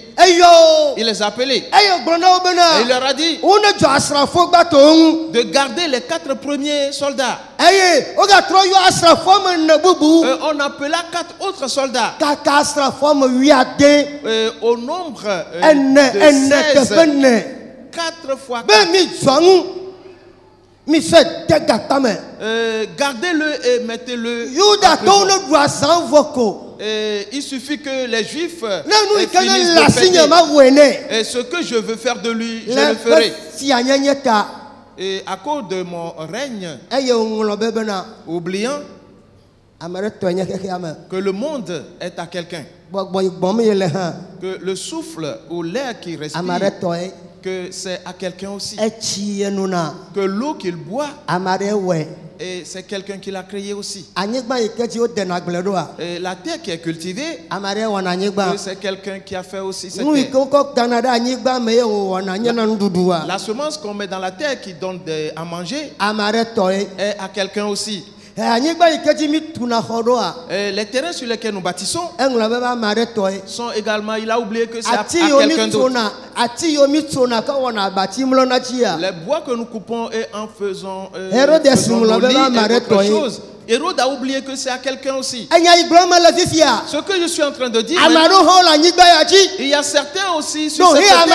Il les a appelés. Et il leur a dit de garder les 4 premiers soldats. On appela 4 autres soldats. Au nombre de 16. 4 fois 4. Gardez-le et mettez-le. Il suffit que les Juifs finissent de fêter. Et ce que je veux faire de lui, je le ferai. Et à cause de mon règne, oubliant que le monde est à quelqu'un, que le souffle ou l'air qui respire, que c'est à quelqu'un aussi, que l'eau qu'il boit, et c'est quelqu'un qui l'a créé aussi. Et la terre qui est cultivée, c'est quelqu'un qui a fait aussi cette terre. La semence qu'on met dans la terre qui donne à manger est à quelqu'un aussi. Les terrains sur lesquels nous bâtissons sont également, il a oublié que c'est à quelqu'un d'autre. Les bois que nous coupons et en faisant nos lits et autre chose, Hérode a oublié que c'est à quelqu'un aussi. Ce que je suis en train de dire, il y a certains aussi sur cette terre.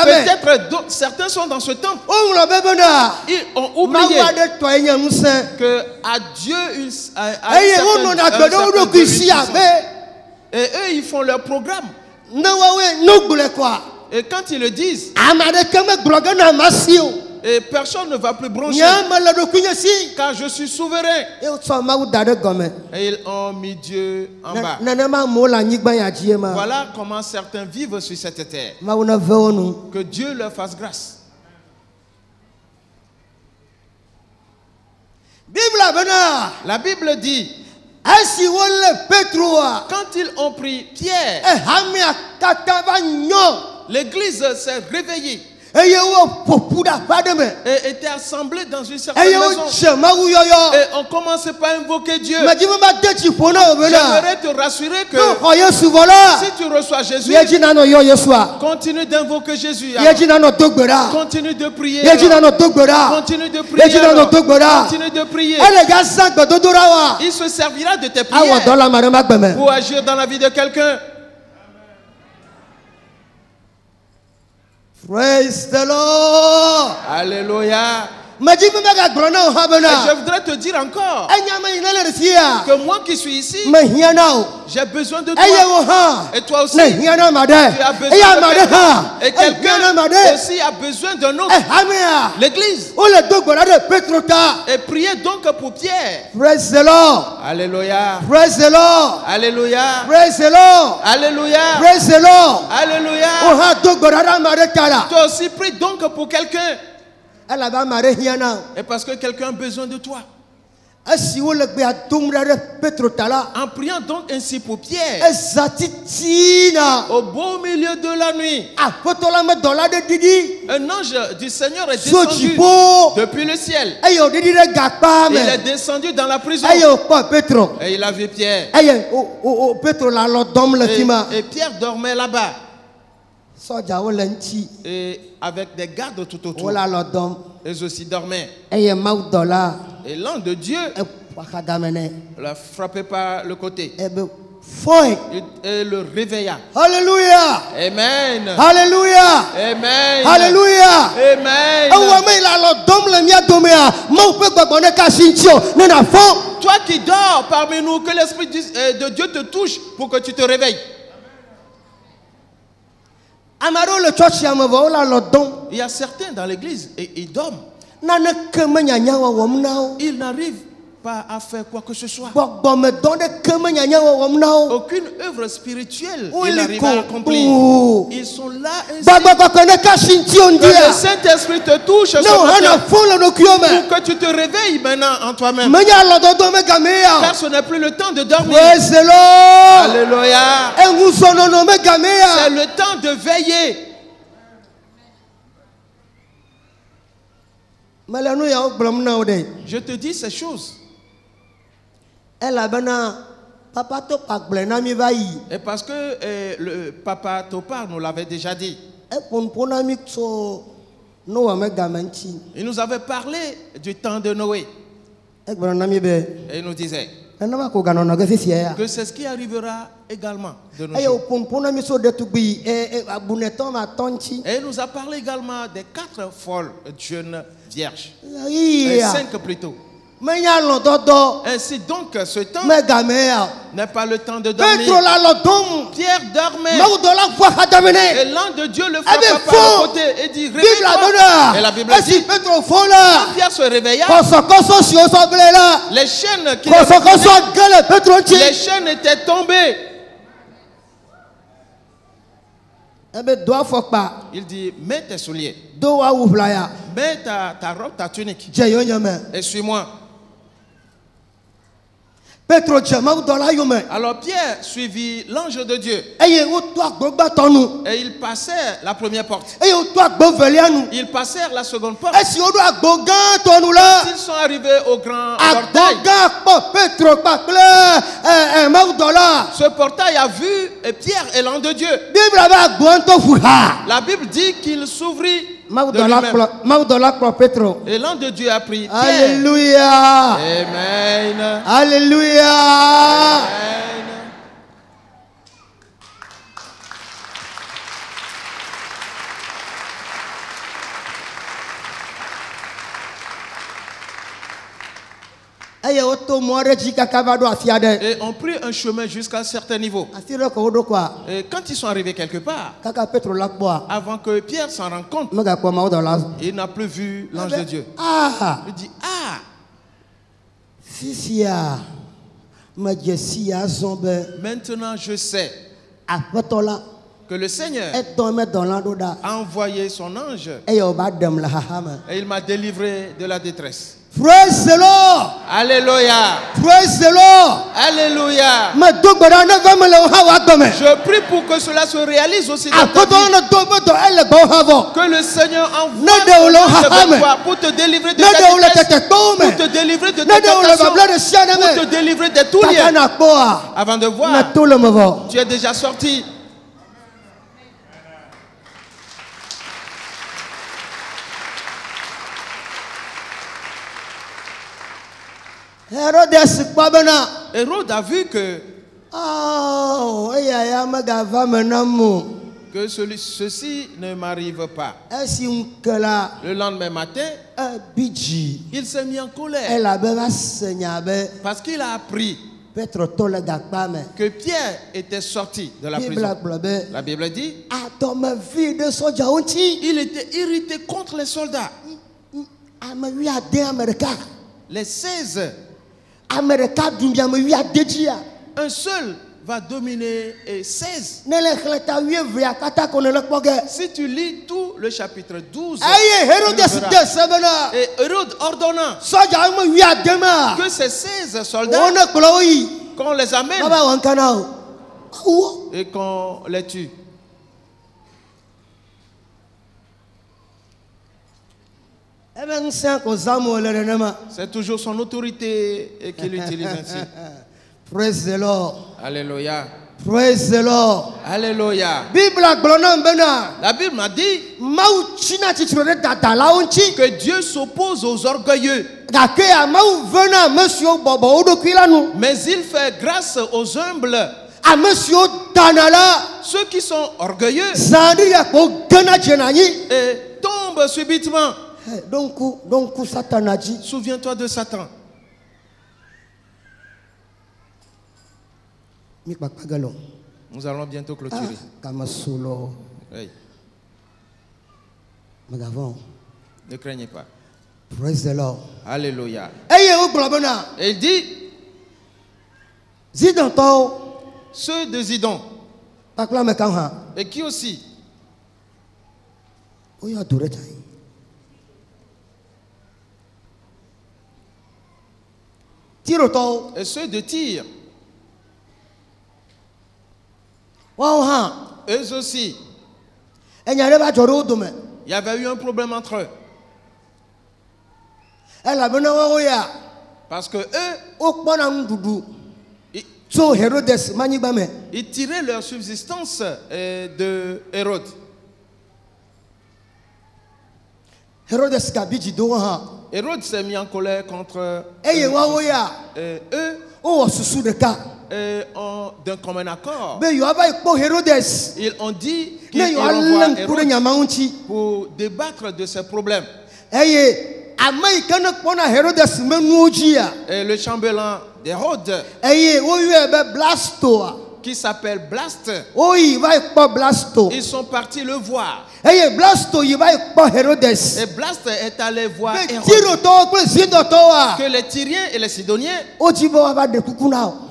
Peut-être certains sont dans ce temple. Ils ont oublié que à Dieu et eux ils font leur programme. Et quand ils le disent, et personne ne va plus broncher, car je suis souverain. Et ils ont mis Dieu en bas. Voilà comment certains vivent sur cette terre. Que Dieu leur fasse grâce. La Bible dit, quand ils ont pris Pierre, l'église s'est réveillée et était assemblée dans une certaine maison. Et on commençait par invoquer Dieu. J'aimerais te rassurer que si tu reçois Jésus, continue d'invoquer Jésus. Continue de prier. Continue de prier. Continue de prier. Il se servira de tes prières pour agir dans la vie de quelqu'un. Praise the Lord. Alléluia. Et je voudrais te dire encore que moi qui suis ici, j'ai besoin de toi. Et toi aussi, tu as besoin de quelqu'un. Et quelqu'un aussi a besoin d'un autre. L'église. Et priez donc pour Pierre. Praise the Lord. Alléluia. Praise the Lord. Alléluia. Praise the Lord. Alléluia. Praise the Lord. Alléluia. Toi aussi prie donc pour quelqu'un. Et parce que quelqu'un a besoin de toi. En priant donc ainsi pour Pierre, au beau milieu de la nuit, un ange du Seigneur est descendu depuis le ciel. Il est descendu dans la prison. Et il a vu Pierre. Et Pierre dormait là-bas. Et avec des gardes tout autour. Ils aussi dormaient. Et l'ange de Dieu l'a frappé par le côté. Et le réveilla. Alléluia. Amen. Alléluia. Amen. Alléluia. Amen. Toi qui dors parmi nous, que l'Esprit de Dieu te touche pour que tu te réveilles. Il y a certains dans l'église et ils dorment. Ils n'arrivent pas à faire quoi que ce soit. Aucune œuvre spirituelle ils n'arrivent à accomplir. Ils sont là ainsi. Que le Saint-Esprit te touche ce matin pour que tu te réveilles maintenant en toi-même. Car ce n'est plus le temps de dormir. Alléluia. C'est le temps de veiller. Je te dis ces choses. Et parce que le papa Topar nous l'avait déjà dit. Il nous avait parlé du temps de Noé. Et il nous disait que c'est ce qui arrivera également de nos jours. Et il nous a parlé également des 4 folles jeunes vierges. Et 5 plutôt. Ainsi donc, ce temps n'est pas le temps de dormir. Pierre dormait. Et l'ange de Dieu le frappa par le côté et dit réveille-toi. Et la Bible dit quand Pierre se réveilla, les chaînes étaient tombées. Il dit mets tes souliers, mets ta robe, ta tunique et suis-moi. Alors Pierre suivit l'ange de Dieu. Et ils passèrent la première porte. Ils passèrent la seconde porte. Ils sont arrivés au grand portail. Ce portail a vu Pierre et l'ange de Dieu. La Bible dit qu'il s'ouvrit. Et l'ange de Dieu a pris Pierre. Alléluia. Amen. Alléluia. Amen. Et on prit un chemin jusqu'à un certain niveau. Et quand ils sont arrivés quelque part, avant que Pierre s'en rende compte, il n'a plus vu l'ange de Dieu. Il dit maintenant je sais que le Seigneur a envoyé son ange et il m'a délivré de la détresse. Praise the Lord. Alléluia. Praise the Lord. Alléluia. Je prie pour que cela se réalise aussi dans ta vie. Que le Seigneur envoie toi pour te délivrer de ta détresse, pour te délivrer de ta tentation, pour te délivrer de tout lien. Avant de voir, tu es déjà sorti. Hérode a vu que ceci ne m'arrive pas. Le lendemain matin, il s'est mis en colère parce qu'il a appris que Pierre était sorti de la prison. La Bible dit il était irrité contre les soldats. Les 16. Un seul va dominer 16. Si tu lis tout le chapitre 12, et Hérode ordonnant que ces 16 soldats, qu'on les amène et qu'on les tue. C'est toujours son autorité qu'il utilise ainsi. Praise the Lord. Alléluia. Praise the Lord. Alléluia. La Bible m'a dit que Dieu s'oppose aux orgueilleux, mais il fait grâce aux humbles. Ceux qui sont orgueilleux et tombent subitement. Souviens-toi de Satan. Nous allons bientôt clôturer. Oui. Ne craignez pas. Praise the Lord. Alléluia. Et il dit ceux de Zidon. Et qui aussi? Et ceux de Tyr. Eux aussi. Il y avait eu un problème entre eux. Parce que eux, ils tiraient leur subsistance de Hérode. Hérode s'est mis en colère contre eux d'un commun accord. Ils ont dit qu'ils envoient Hérode pour débattre de ces problèmes. Et le chambellan d'Hérode, qui s'appelle Blast, ils sont partis le voir. Et Blast est allé voir Hérode, que les Tyriens et les Sidoniens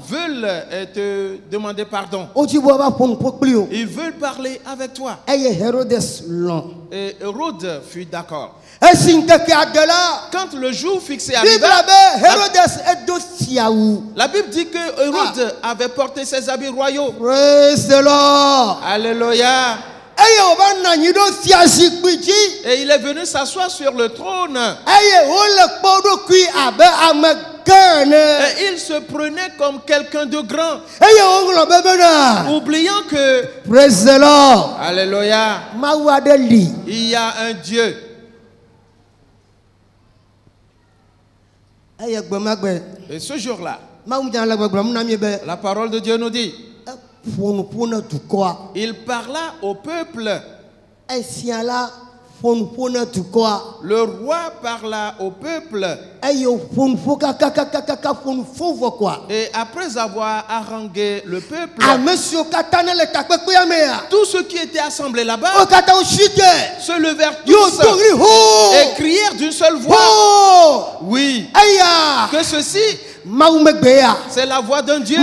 veulent te demander pardon. Ils veulent parler avec toi. Et Hérode fut d'accord. Quand le jour fixé arriva, la Bible dit que Hérode avait porté ses habits royaux. Praise the Lord. Alléluia. Et il est venu s'asseoir sur le trône. Et il se prenait comme quelqu'un de grand, oubliant que, praise the Lord, alléluia, il y a un Dieu. Et ce jour-là, la parole de Dieu nous dit, il parla au peuple. Le roi parla au peuple. Et après avoir harangué le peuple, tous ceux qui étaient assemblés là-bas se levèrent tous et crièrent d'une seule voix. Oui, que ceci, c'est la voix d'un Dieu. Et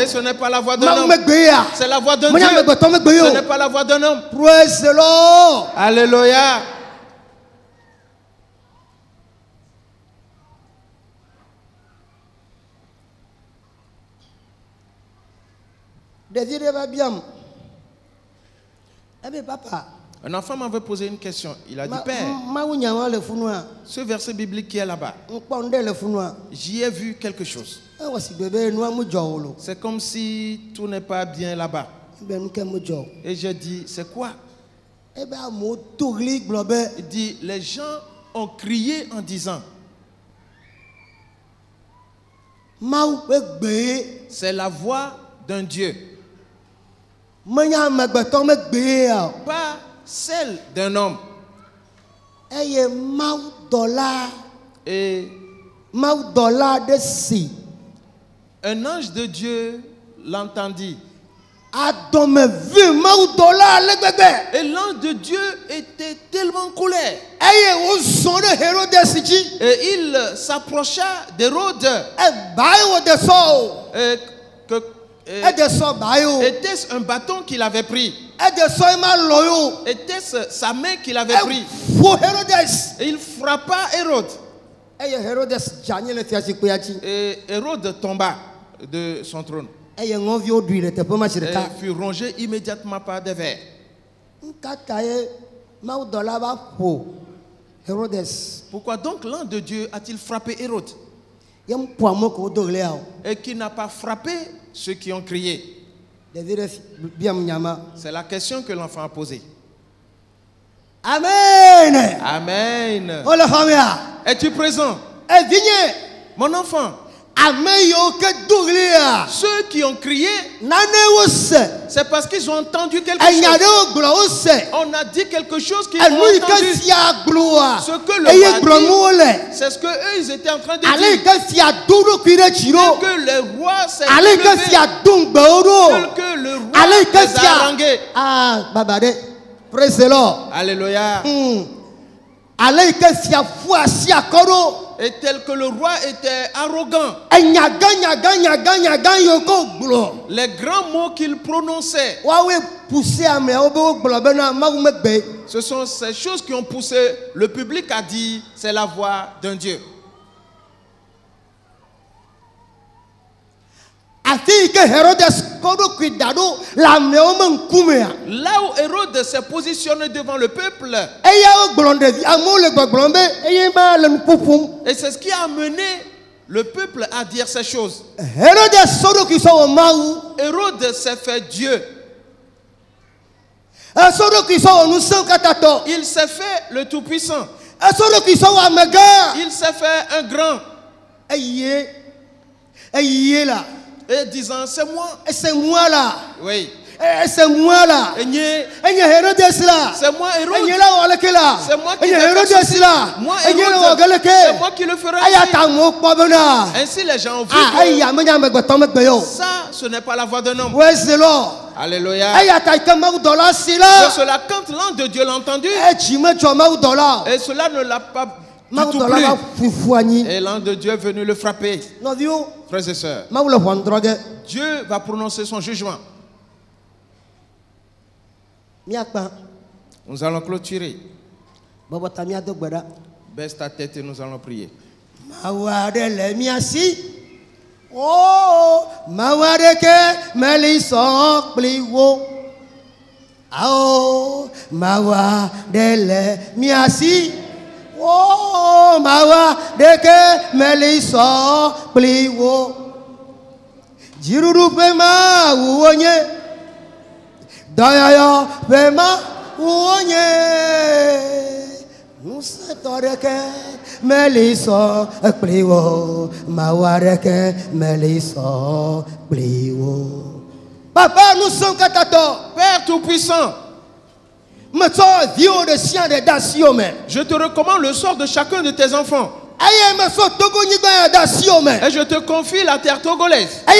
ce n'est pas la voix d'un homme. C'est la voix d'un Dieu. Ce n'est pas la voix d'un homme. Praise the Lord. Alléluia. Un enfant m'avait posé une question. Il a dit, Père, ce verset biblique qui est là-bas, j'y ai vu quelque chose. C'est comme si tout n'est pas bien là-bas. Et j'ai dit, c'est quoi? Il dit, les gens ont crié en disant, c'est la voix d'un Dieu, pas celle d'un homme. Et un ange de Dieu l'entendit. Et l'ange de Dieu était tellement en colère. Et il s'approcha d'Hérode. Était-ce un bâton qu'il avait pris? Était-ce sa main qu'il avait pris? Et il frappa Hérode. Et Hérode tomba de son trône. Et fut rongé immédiatement par des vers. Pourquoi donc l'ange de Dieu a-t-il frappé Hérode et qui n'a pas frappé ceux qui ont crié? C'est la question que l'enfant a posée. Amen. Amen. Es-tu présent? Mon enfant, ceux qui ont crié, c'est parce qu'ils ont entendu quelque chose. On a dit quelque chose qu'ils ont entendu. Ce que le roi dit, c'est ce qu'eux ils étaient en train de dire. Que le roi s'est levé, que le roi les a harangués. Praise the Lord. Alléluia. Et tel que le roi était arrogant, les grands mots qu'il prononçait, ce sont ces choses qui ont poussé le public à dire c'est la voix d'un Dieu. Là où Hérode s'est positionné devant le peuple. Et c'est ce qui a amené le peuple à dire ces choses. Hérode s'est fait Dieu. Il s'est fait le Tout-Puissant. Il s'est fait un grand. Et disant, c'est moi. C'est moi là. Oui. C'est moi là. C'est moi Hérode. C'est moi qui le ferai. Moi Hérode. C'est moi qui le ferai. Ainsi les gens ont vu que ça, ce n'est pas la voix d'un homme. Alléluia. C'est cela, quand l'ange de Dieu l'a entendu, et cela ne l'a pas du tout plu. Et l'ange de Dieu est venu le frapper. Frères et sœurs, Dieu va prononcer son jugement. Nous allons clôturer. Baisse ta tête et nous allons prier. Oh, Mawadeke Melisok Bliwo. Oh, Mawadele Miasi. Oh, Mawadeke Melisok Bliwo. Jiruru Pema Uonye. Dayayo Pema Uonye. Nusatoreke Meliso Pliwo Mawareke Meliso Pliwo. Papa, nous sommes katato. Père Tout-Puissant, je te recommande le sort de chacun de tes enfants. Et je te confie la terre togolaise. Et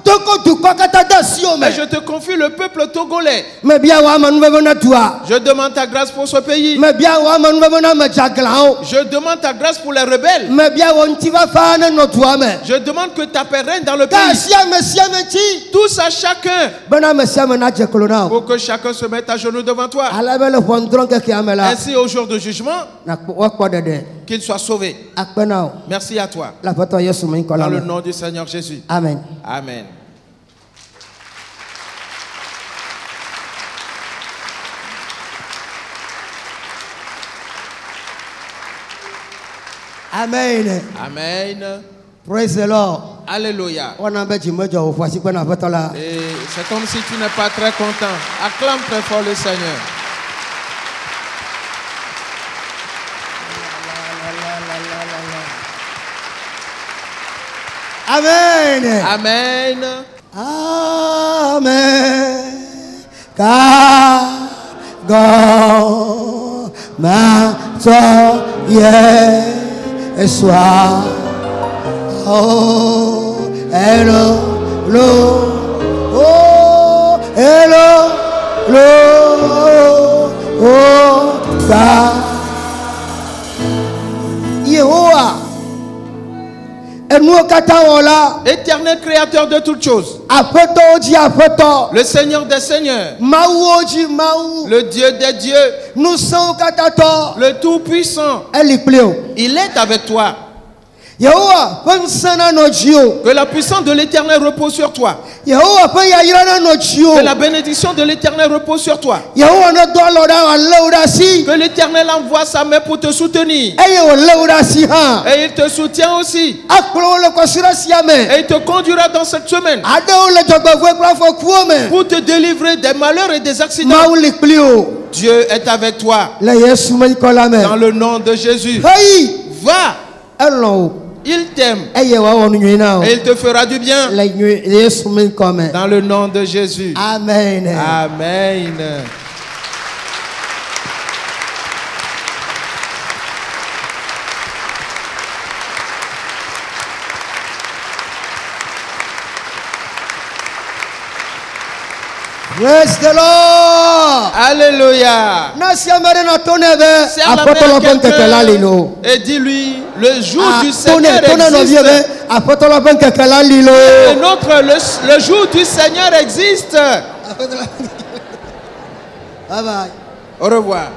je te confie le peuple togolais. Je demande ta grâce pour ce pays. Je demande ta grâce pour les rebelles. Je demande que ta paix règne dans le pays. Tous à chacun. Pour que chacun se mette à genoux devant toi. Ainsi au jour de jugement, qu'il soit sauvé. Merci à toi. Dans le nom du Seigneur Jésus. Amen. Amen. Amen. Amen. Praise the Lord. Alléluia. Et c'est comme si tu n'es pas très content. Acclame très fort le Seigneur. Amen. Amen. Amen. Go ma so ye soir. Oh, hello, lo, oh, hello, lo, oh, God. Yehowa. Éternel créateur de toutes choses, le Seigneur des seigneurs, le Dieu des dieux, le Tout-Puissant, il est avec toi. Que la puissance de l'Éternel repose sur toi. Que la bénédiction de l'Éternel repose sur toi. Que l'Éternel envoie sa main pour te soutenir. Et il te soutient aussi. Et il te conduira dans cette semaine pour te délivrer des malheurs et des accidents. Dieu est avec toi. Dans le nom de Jésus. Va. Il t'aime et il te fera du bien. Dans le nom de Jésus. Amen. Amen. Praise the Lord. Alléluia. Et dis-lui, le jour du Seigneur existe. Et le jour du Seigneur existe. Bye bye. Au revoir.